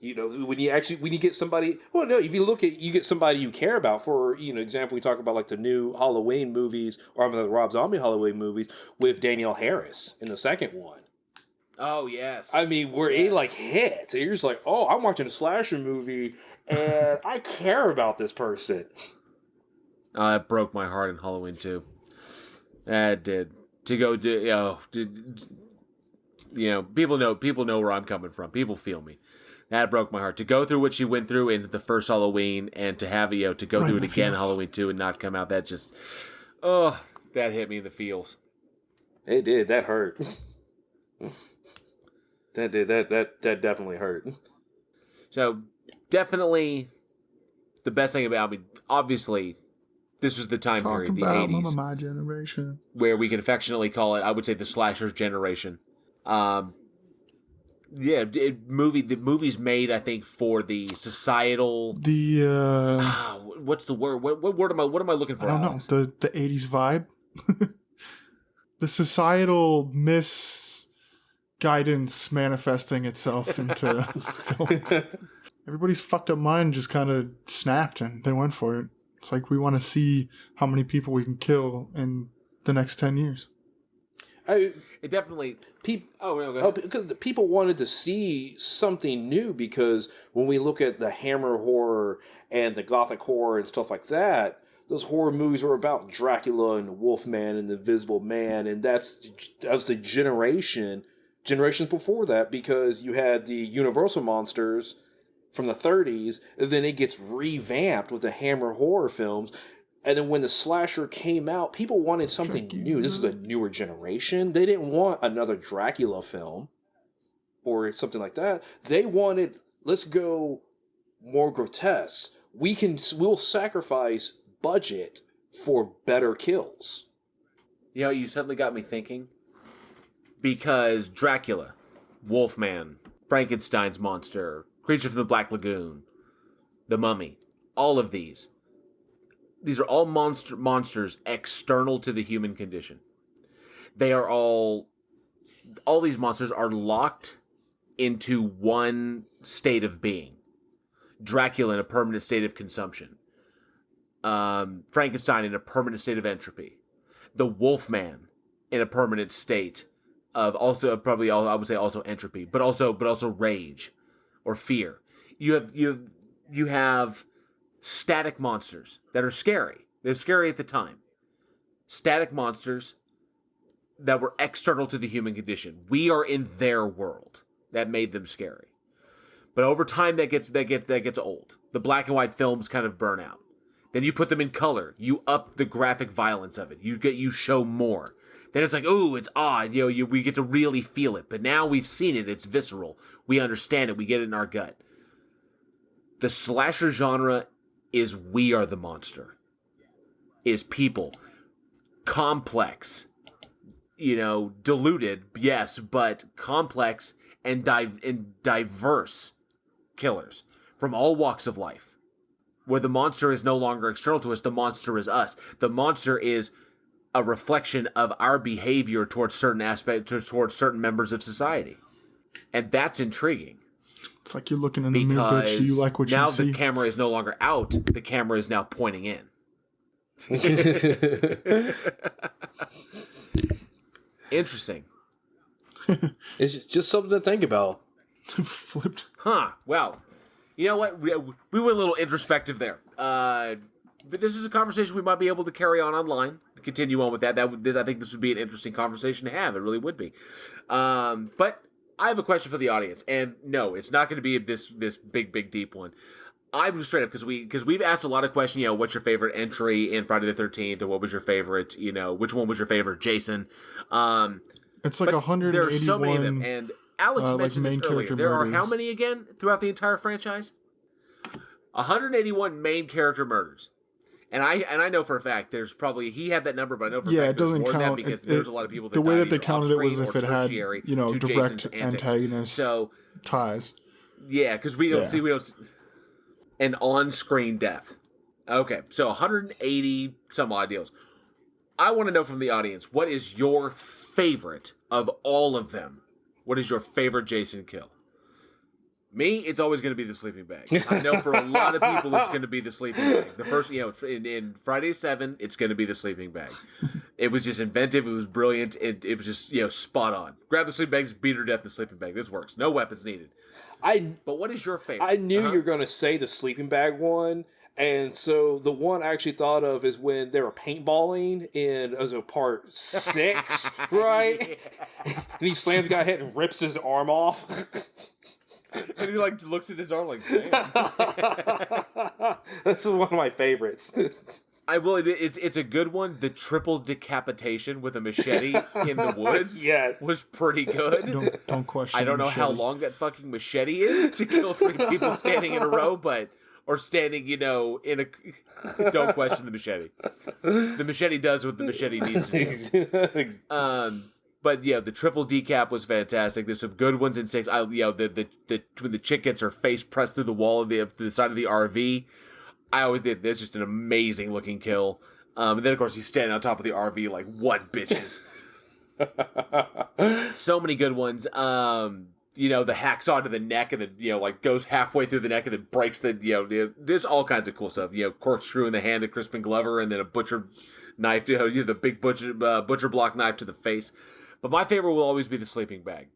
When you get somebody, if you get somebody you care about. For example, we talk about like the new Halloween movies, or the Rob Zombie Halloween movies with Danielle Harris in the second one. Oh yes, I mean, where it like hits, and you're just like, oh, I'm watching a slasher movie, and I care about this person. It broke my heart in Halloween 2. That did. To go do, people know where I'm coming from. People feel me. That broke my heart. To go through what she went through in the first Halloween, and to have to go through it again in Halloween 2 and not come out, that just, that hit me in the feels. It did. That hurt. That did. That definitely hurt. So, definitely the best thing about me, obviously, this was the time period, the 80s. My generation. Where we can affectionately call it, I would say, the slasher generation. The movies made, I think, for the societal... what's the word? What word am I looking for? I don't know. The 80s vibe? The societal misguidance manifesting itself into films. Everybody's fucked up mind just kind of snapped and they went for it. It's like we want to see how many people we can kill in the next 10 years. It definitely. Go ahead. Because the people wanted to see something new. Because when we look at the Hammer horror and the Gothic horror and stuff like that, those horror movies were about Dracula and Wolfman and the Invisible Man, and that was the generations before that. Because you had the Universal monsters from the 30s, and then it gets revamped with the Hammer horror films. And then when the slasher came out, people wanted something new. This is a newer generation. They didn't want another Dracula film or something like that. They wanted, let's go more grotesque. We'll sacrifice budget for better kills. You know, you suddenly got me thinking. Because Dracula, Wolfman, Frankenstein's monster, Creature from the Black Lagoon, The Mummy, all of these are all monsters external to the human condition. They are all these monsters are locked into one state of being. Dracula in a permanent state of consumption. Frankenstein in a permanent state of entropy. The Wolfman in a permanent state of also probably I would say also entropy, but also rage or fear. You have static monsters that are scary. They're scary at the time. Static monsters that were external to the human condition. We are in their world. That made them scary. But over time that gets old. The black and white films kind of burn out. Then you put them in color. You up the graphic violence of it. You show more. Then it's like, ooh, it's odd. We get to really feel it. But now we've seen it. It's visceral. We understand it. We get it in our gut. The slasher genre is we are the monster. Is people. Complex. Diluted, yes, but complex and diverse killers from all walks of life. Where the monster is no longer external to us, the monster is us. The monster is a reflection of our behavior towards certain aspects, towards certain members of society. And that's intriguing. It's like you're looking in the mirror, bitch. Do you like what you see? Now the camera is no longer out. The camera is now pointing in. Interesting. It's just something to think about. Flipped. Huh. Wow. You know what? We went a little introspective there. But this is a conversation we might be able to carry on online. Continue on with that. I think this would be an interesting conversation to have. It really would be. But I have a question for the audience, and no, it's not going to be this big deep one. I'm just straight up because we've asked a lot of questions. What's your favorite entry in Friday the 13th, or what was your favorite? Which one was your favorite, Jason? It's like 181. There are so many of them, and Alex mentioned this earlier. There are how many again throughout the entire franchise? 181 main character murders. And I know for a fact there's probably he had that number, but I know for a fact it doesn't there's more count than that because there's a lot of people that the way died that they either counted it was off-screen if it had to direct Jason's antics. antagonist ties. Yeah, because we don't see an on-screen death. Okay, so 180 some odd deals. I want to know from the audience, what is your favorite of all of them? What is your favorite Jason kill? Me, it's always going to be the sleeping bag. I know for a lot of people, it's going to be the sleeping bag. The first, in Friday 7, it's going to be the sleeping bag. It was just inventive. It was brilliant. It was just, spot on. Grab the sleeping bag, just beat her to death in the sleeping bag. This works. No weapons needed. But what is your favorite? I knew you were going to say the sleeping bag one. And so the one I actually thought of is when they were paintballing in part 6, right? Yeah. And he slams the guy head and rips his arm off. And he looks at his arm like, damn. This is one of my favorites. It's a good one. The triple decapitation with a machete in the woods was pretty good. Don't question. I don't know how long that fucking machete is to kill 3 people standing in a row, or standing, in a... Don't question the machete. The machete does what the machete needs to do. But the triple decap was fantastic. There's some good ones in 6. When the chick gets her face pressed through the wall of the side of the RV, I always did. That's just an amazing looking kill. And then of course he's standing on top of the RV like, what bitches? So many good ones. the hacksaw to the neck and then, like goes halfway through the neck and then breaks there's all kinds of cool stuff. Corkscrew in the hand of Crispin Glover and then a butcher knife, the big butcher block knife to the face. But my favorite will always be the sleeping bag.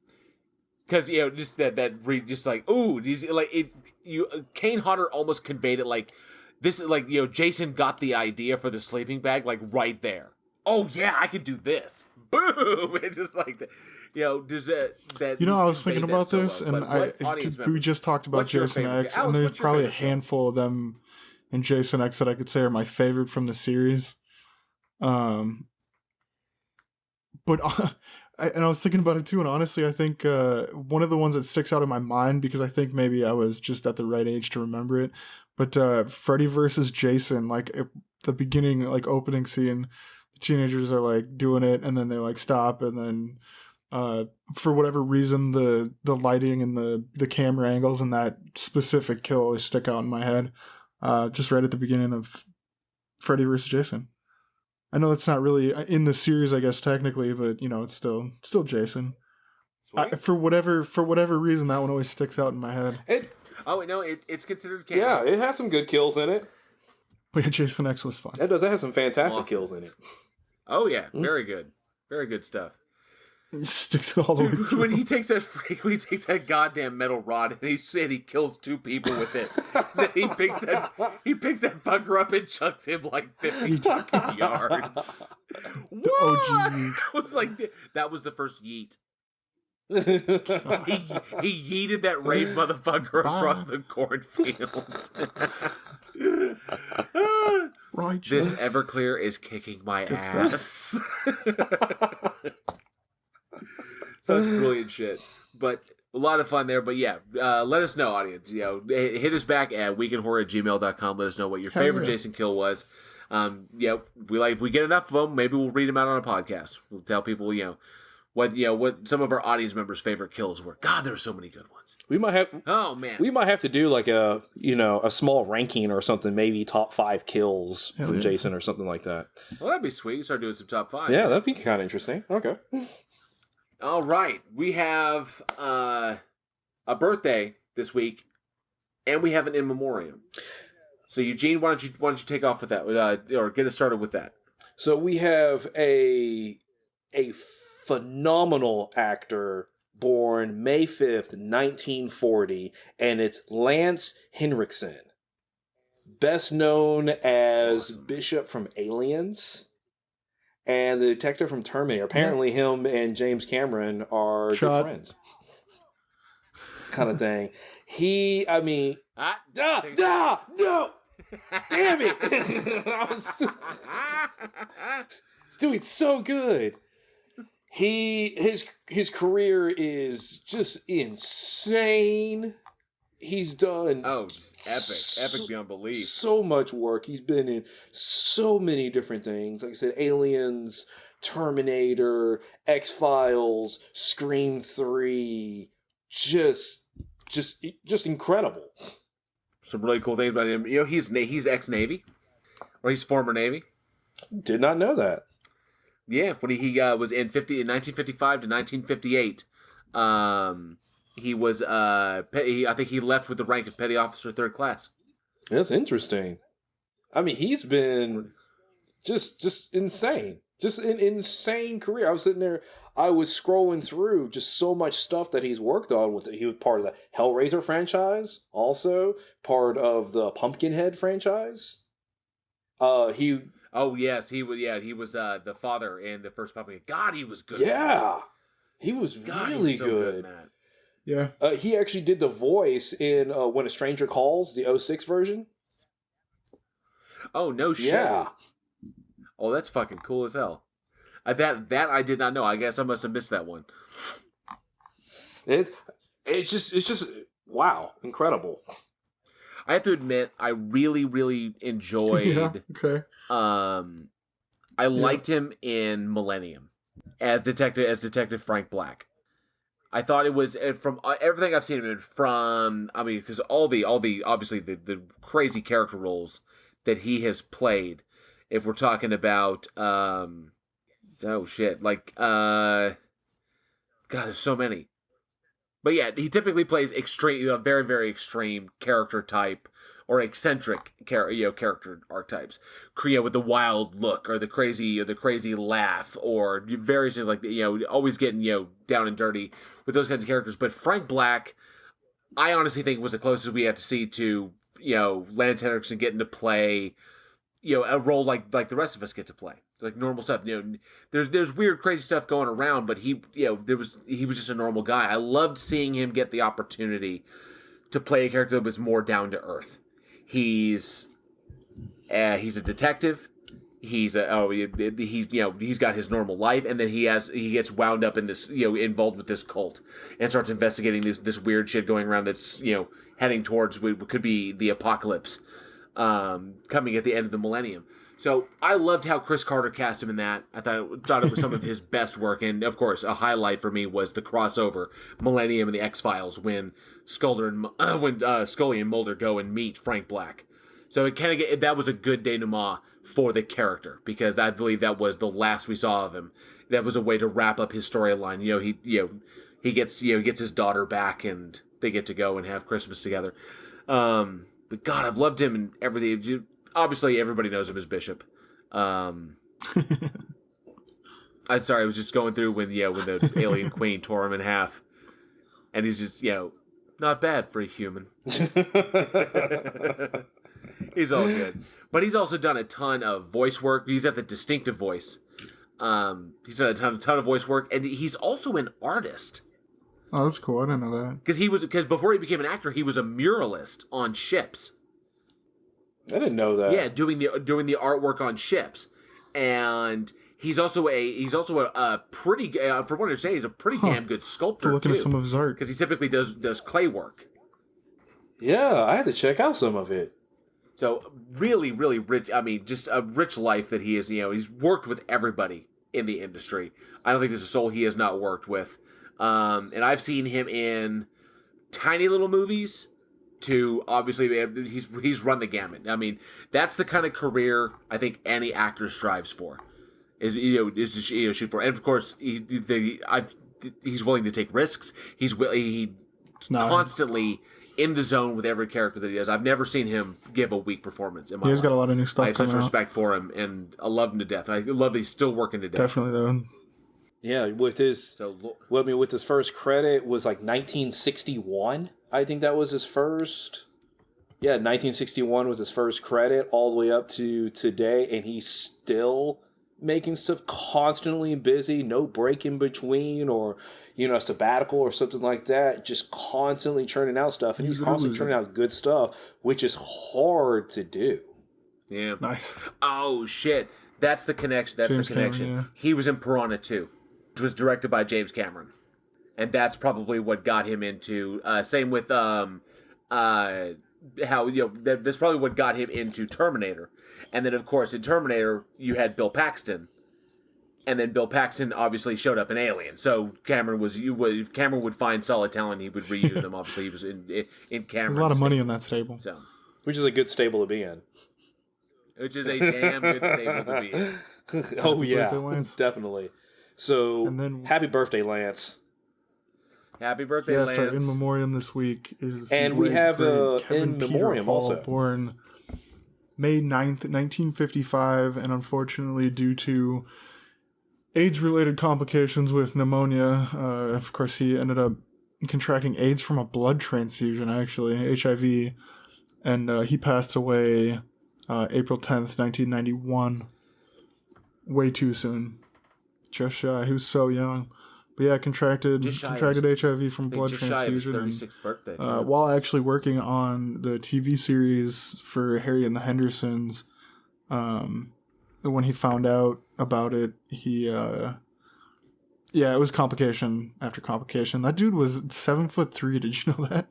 Because, just just like, ooh, like Kane Hodder almost conveyed it like, this is like, Jason got the idea for the sleeping bag, like right there. Oh yeah, I could do this. Boom! It's just like that. Does that I was thinking about this, and we just talked about Jason X, and there's probably a handful of them in Jason X that I could say are my favorite from the series. But and I was thinking about it too, and honestly, I think one of the ones that sticks out in my mind, because I think maybe I was just at the right age to remember it, but Freddy versus Jason, like at the beginning, like opening scene, the teenagers are like doing it, and then they like stop, and then for whatever reason, the lighting and the camera angles and that specific kill always stick out in my head. Just right at the beginning of Freddy vs. Jason. I know it's not really in the series, I guess technically, but it's still Jason. For whatever reason, that one always sticks out in my head. It's considered canon. Yeah, it has some good kills in it. But yeah, Jason X was fun. It does. It has some fantastic kills in it. Oh yeah, very good stuff. He sticks it all the way through. When he takes that goddamn metal rod and he kills 2 people with it, then he picks that fucker up and chucks him like 50 fucking yards. The OG yeet. I was like, that was the first yeet. he yeeted that rape motherfucker across the cornfields. Righteous. This Everclear is kicking my ass. So it's brilliant shit. But a lot of fun there. But yeah, let us know, audience. Hit us back at weekendhorror@gmail.com. Let us know what your favorite Jason kill was. If we get enough of them, maybe we'll read them out on a podcast. We'll tell people, what some of our audience members' favorite kills were. God, there are so many good ones. We might have. Oh man, we might have to do like a small ranking or something. Maybe top 5 kills from Jason or something like that. Well, that'd be sweet. Start doing some top 5. Yeah, that'd be kind of interesting. Okay. All right, we have a birthday this week, and we have an in memoriam. So Eugene, why don't you take off with that, or get us started with that? So we have a phenomenal actor born May 5th, 1940, and it's Lance Henriksen, best known as Bishop from Aliens. And the detective from Terminator. Apparently, him and James Cameron are good friends. Kind of thing. No! Damn it! I was doing so good. His career is just insane. He's done just epic beyond belief. So much work. He's been in so many different things. Like I said, Aliens, Terminator, X-Files, Scream 3. Just incredible. Some really cool things about him. He's ex-Navy, or he's former Navy. Did not know that. Yeah, when he was in 1955 to 1958. He was, I think he left with the rank of Petty Officer 3rd Class. That's interesting. I mean, he's been just insane. Just an insane career. I was sitting there, I was scrolling through just so much stuff that he's worked on. He was part of the Hellraiser franchise, also part of the Pumpkinhead franchise. He was the father in the first Pumpkinhead. God, he was good. Yeah, he was really good. Man. Yeah. He actually did the voice in When a Stranger Calls, the 06 version. Oh, no shit. Yeah. Oh, that's fucking cool as hell. That I did not know. I guess I must have missed that one. It's just wow, incredible. I have to admit, I really, really enjoyed. Okay. I liked him in Millennium as Detective Frank Black. I thought it was, from everything I've seen him in, because all the obviously the crazy character roles that he has played. If we're talking about, God, there's so many. But yeah, he typically plays extreme, very, very extreme character type or eccentric character archetypes. With the wild look or the crazy laugh or various things like always getting down and dirty with those kinds of characters. But Frank Black, I honestly think was the closest we had to see to Lance Henriksen getting to play a role like the rest of us get to play, like normal stuff. There's weird, crazy stuff going around, but he was just a normal guy. I loved seeing him get the opportunity to play a character that was more down to earth. He's a detective. He's got his normal life, and then he gets wound up in this involved with this cult and starts investigating this weird shit going around that's heading towards what could be the apocalypse. Coming at the end of the millennium. So I loved how Chris Carter cast him in that. I thought it was some of his best work, and of course, a highlight for me was the crossover Millennium and the X-Files when Scully and Mulder go and meet Frank Black. So that was a good denouement for the character because I believe that was the last we saw of him. That was a way to wrap up his storyline. He gets his daughter back, and they get to go and have Christmas together. But God, I've loved him in everything. Obviously, everybody knows him as Bishop. I'm sorry, I was just going through when the alien queen tore him in half, and he's just not bad for a human. He's all good, but he's also done a ton of voice work. He's got the distinctive voice. He's done a ton of voice work, and he's also an artist. Oh, that's cool. I didn't know that. Because before he became an actor, he was a muralist on ships. I didn't know that. Yeah, doing the artwork on ships, and he's also a pretty from what I say, he's a pretty damn good sculptor. Looking too, at some of his art because he typically does clay work. Yeah, I had to check out some of it. So really, really rich. I mean, just a rich life that he is. He's worked with everybody in the industry. I don't think there's a soul he has not worked with. And I've seen him in tiny little movies to obviously he's run the gamut. I mean, that's the kind of career I think any actor strives for. Is to shoot for, and of course he's willing to take risks. He's constantly in the zone with every character that he does. I've never seen him give a weak performance in my life. He's got a lot of new stuff. I have such respect for him, and I love him to death. I love that he's still working to death. Definitely though. Yeah, with his with his first credit was like 1961. I think that was his first. Yeah, 1961 was his first credit, all the way up to today, and he's still making stuff, constantly busy, no break in between, or a sabbatical or something like that. Just constantly churning out stuff, and he's constantly churning out good stuff, which is hard to do. Yeah. Nice. Oh shit, that's the connection. James Cameron, yeah. He was in Piranha 2. It was directed by James Cameron, and that's probably what got him into. Same with that's probably what got him into Terminator, and then of course in Terminator you had Bill Paxton, and then Bill Paxton obviously showed up in Alien. So Cameron would find solid talent, he would reuse them. Obviously he was in Cameron. There's a lot of money in that stable, so which is a good stable to be in. Which is a damn good stable to be in. Oh yeah, definitely. So, and then, happy birthday, Lance. Happy birthday, Lance. Yes, our in memoriam this week is... And we have in memoriam also. Born May 9th, 1955, and unfortunately due to AIDS-related complications with pneumonia, of course he ended up contracting AIDS from a blood transfusion, actually, HIV, and he passed away April 10th, 1991. Way too soon. Just shy. He was so young. But yeah, contracted HIV from blood transfusion. 36th birthday. While actually working on the TV series for Harry and the Hendersons, when he found out about it, it was complication after complication. That dude was 7'3". Did you know that?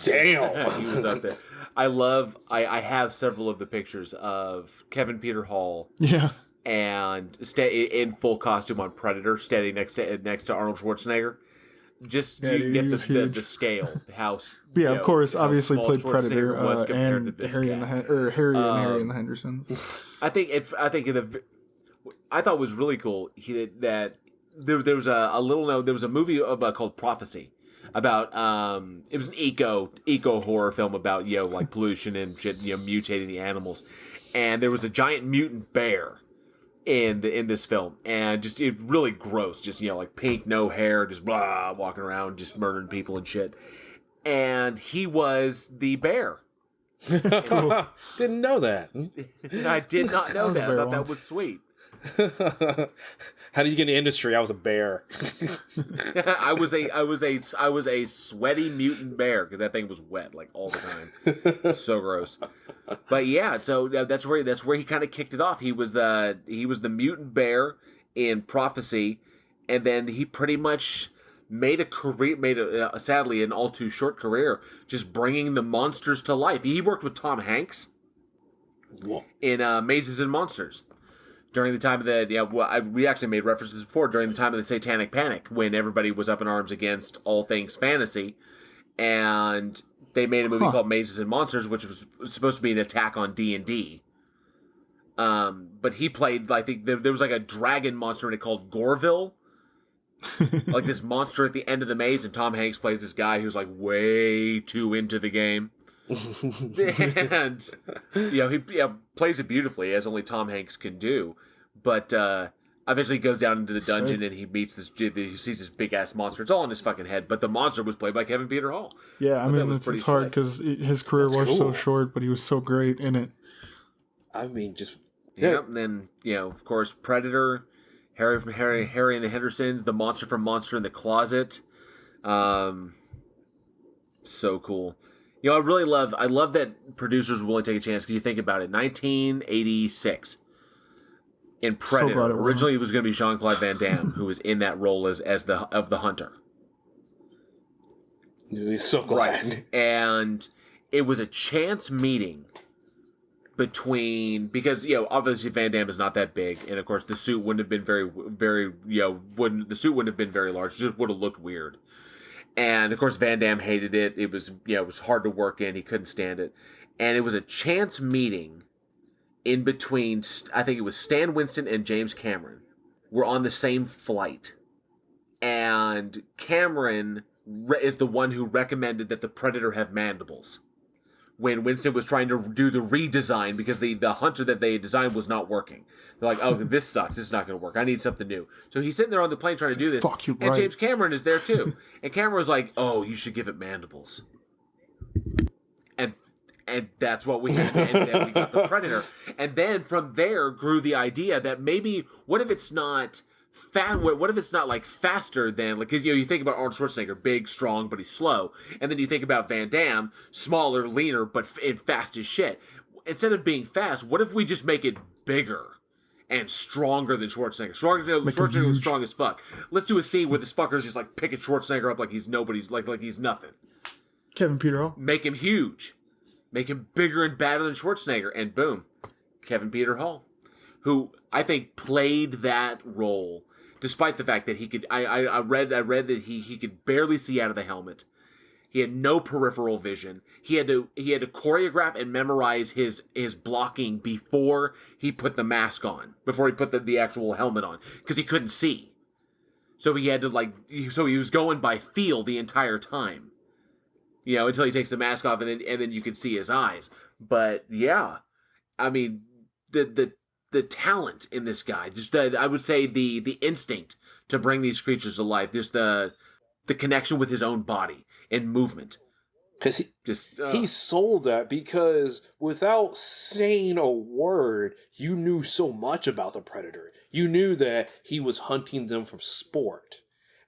Damn, he was up there. I have several of the pictures of Kevin Peter Hall. Yeah. And in full costume on Predator, standing next to Arnold Schwarzenegger, just to get the scale. How of course, obviously played Predator and Harry and the Hendersons. I thought it was really cool that there was a little note. There was a movie called Prophecy about it was an eco horror film about like pollution and shit, mutating the animals, and there was a giant mutant bear in this film, and just really gross, just like pink, no hair, just blah, walking around, just murdering people and shit. And he was the bear. Cool. Didn't know that. I did not know that. I thought that was sweet. How did you get in the industry? I was a bear. I was a sweaty mutant bear because that thing was wet like all the time. So gross. But yeah, so that's where he kind of kicked it off. He was the mutant bear in Prophecy, and then he pretty much made sadly an all too short career just bringing the monsters to life. He worked with Tom Hanks in Mazes and Monsters. During the time of we actually made references before, during the time of the Satanic Panic, when everybody was up in arms against all things fantasy, and they made a movie called Mazes and Monsters, which was supposed to be an attack on D&D. But he played, I think, there was like a dragon monster in it called Gorville, like this monster at the end of the maze, and Tom Hanks plays this guy who's like way too into the game. And he plays it beautifully, as only Tom Hanks can do. But eventually he goes down into the dungeon and he meets he sees this big ass monster. It's all in his fucking head, but the monster was played by Kevin Peter Hall. Yeah, I mean it's hard because his career was so short, but he was so great in it. I mean, just and then of course Predator, Harry and the Hendersons, the monster from Monster in the Closet. So cool. I love that producers were willing to take a chance, because you think about it, 1986 in Predator. So originally it was going to be Jean-Claude Van Damme who was in that role as the hunter. He's so glad. Right. And it was a chance meeting because obviously Van Damme is not that big, and of course the suit wouldn't have been very the suit wouldn't have been very large. It just would have looked weird. And of course, Van Damme hated it. It was, it was hard to work in. He couldn't stand it. And it was a chance meeting in between. I think it was Stan Winston and James Cameron were on the same flight. And Cameron is the one who recommended that the Predator have mandibles, when Winston was trying to do the redesign because the hunter that they designed was not working. They're like, oh, this sucks. This is not going to work. I need something new. So he's sitting there on the plane trying to do this. Fuck you, and James Cameron is there too. And Cameron was like, oh, you should give it mandibles. And that's what we had. And then we got the Predator. And then from there grew the idea that maybe, what if it's not what if it's not like faster than, like, you think about Arnold Schwarzenegger, big, strong, but he's slow, and then you think about Van Damme, smaller, leaner, but fast as shit. Instead of being fast, what if we just make it bigger and stronger than Schwarzenegger? Schwarzenegger was strong as fuck. Let's do a scene where this fucker's just like picking Schwarzenegger up like he's nobody's, like he's nothing. Kevin Peter Hall. Make him huge, make him bigger and badder than Schwarzenegger, and boom, Kevin Peter Hall, who I think played that role, despite the fact that he could. I read that he could barely see out of the helmet. He had no peripheral vision. He had to choreograph and memorize his blocking before he put the mask on, before he put the actual helmet on, because he couldn't see. So he had to so he was going by feel the entire time, until he takes the mask off, and then you could see his eyes. But yeah, I mean the talent in this guy, just I would say the instinct to bring these creatures to life, just the connection with his own body and movement. Because he sold that, because without saying a word, you knew so much about the Predator. You knew that he was hunting them from sport.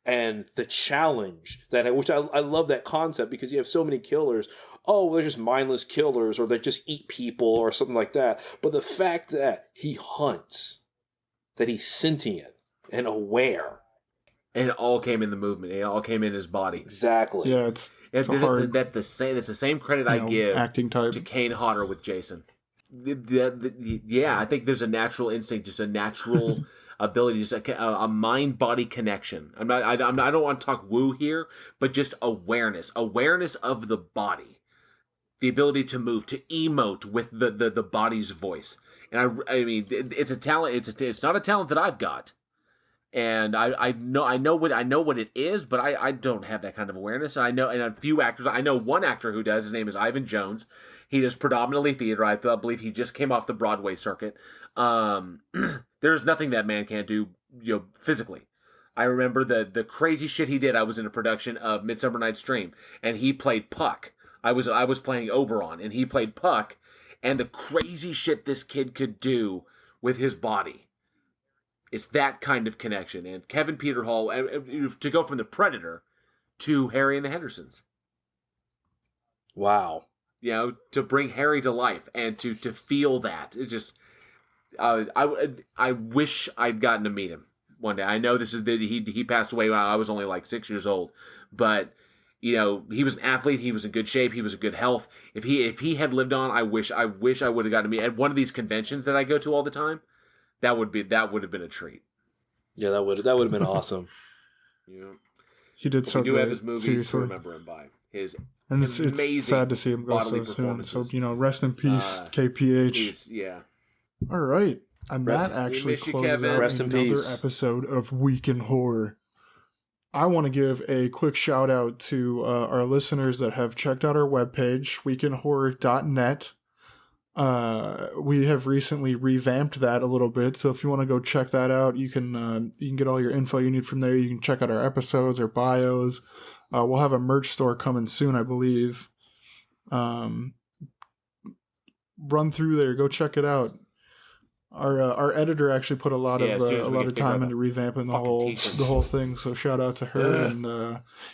And the challenge, which I love that concept, because you have so many killers. Oh, they're just mindless killers, or they just eat people, or something like that. But the fact that he hunts, that he's sentient and aware. And it all came in the movement. It all came in his body. Exactly. Yeah, that's the same credit I give acting type to Kane Hodder with Jason. Yeah, I think there's a natural instinct, just a natural ability, just a mind-body connection. I don't want to talk woo here, but just awareness of the body. The ability to move, to emote with the body's voice. And I mean, it's a talent. It's not a talent that I've got. And I know what it is, but I don't have that kind of awareness. And I know, and a few actors. I know one actor who does. His name is Ivan Jones. He does predominantly theater. I believe he just came off the Broadway circuit. There's nothing that man can't do, physically. I remember the crazy shit he did. I was in a production of Midsummer Night's Dream, and he played Puck. I was playing Oberon, and he played Puck, and the crazy shit this kid could do with his body. It's that kind of connection. And Kevin Peter Hall, to go from the Predator to Harry and the Hendersons. Wow. To bring Harry to life and to feel that. It just, I wish I'd gotten to meet him one day. I know he passed away when I was only like 6 years old, but he was an athlete. He was in good shape. He was in good health. If he had lived on, I wish I would have gotten to meet at one of these conventions that I go to all the time. That would have been a treat. Yeah, that would have been awesome. He did so good. We do have his movies seriously. to remember him by. His and it's sad to see him go so soon. So rest in peace, KPH. Yeah. All right, and that actually closes out another episode of Week in Horror. I want to give a quick shout out to our listeners that have checked out our webpage, weekinhorror.net. We have recently revamped that a little bit, so if you want to go check that out, you can get all your info you need from there. You can check out our episodes, our bios. We'll have a merch store coming soon, I believe. Run through there, go check it out. Our editor actually put a lot of time into revamping the whole thing, so shout out to her. And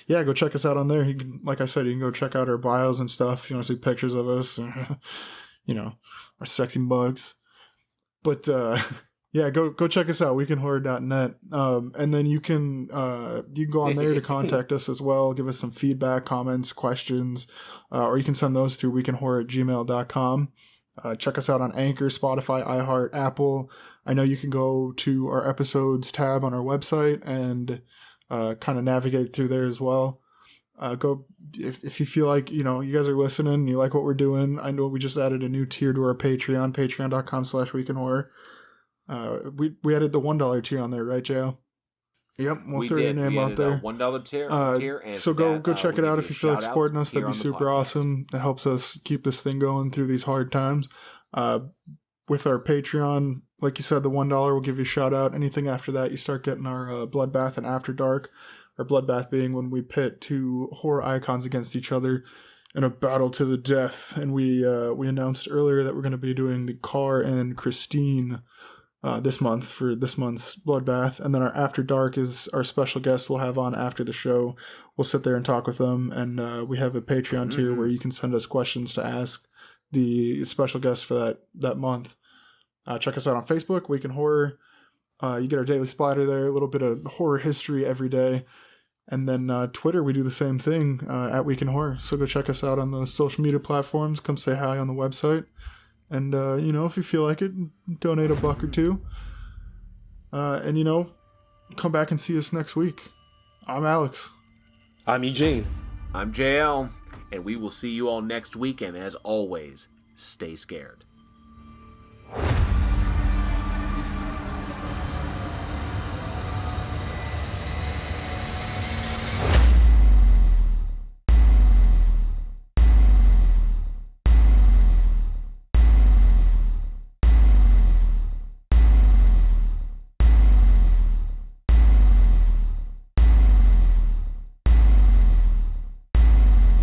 go check us out on there. You can, like I said, you can go check out our bios and stuff. If you want to see pictures of us. Our sexy mugs. But go check us out, weekinhorror.net. And then you can go on there to contact us as well, give us some feedback, comments, questions, or you can send those to weekinhorror@gmail.com. Check us out on Anchor, Spotify, iHeart, Apple. I know you can go to our episodes tab on our website and kind of navigate through there as well. Go if you feel like you guys are listening, you like what we're doing. I know we just added a new tier to our Patreon, patreon.com/weekinhorror. We added the $1 tier on there, right, Joe? Yep, we'll throw your name out there. $1 tier, and so go check it out if you feel like supporting us. That'd be super awesome. That helps us keep this thing going through these hard times. With our Patreon, like you said, the $1 will give you a shout out. Anything after that, you start getting our Bloodbath and After Dark. Our Bloodbath being when we pit two horror icons against each other in a battle to the death. And we announced earlier that we're going to be doing the Carr and Christine this month for this month's Bloodbath. And then our After Dark is our special guest we'll have on after the show. We'll sit there and talk with them. And we have a Patreon tier where you can send us questions to ask the special guest for that month. Check us out on Facebook, Week in Horror. You get our daily splatter there, a little bit of horror history every day. And then Twitter, we do the same thing at Week in Horror. So go check us out on those social media platforms. Come say hi on the website. And, if you feel like it, donate $1 or $2. And, come back and see us next week. I'm Alex. I'm Eugene. I'm JL. And we will see you all next week. And as always, stay scared.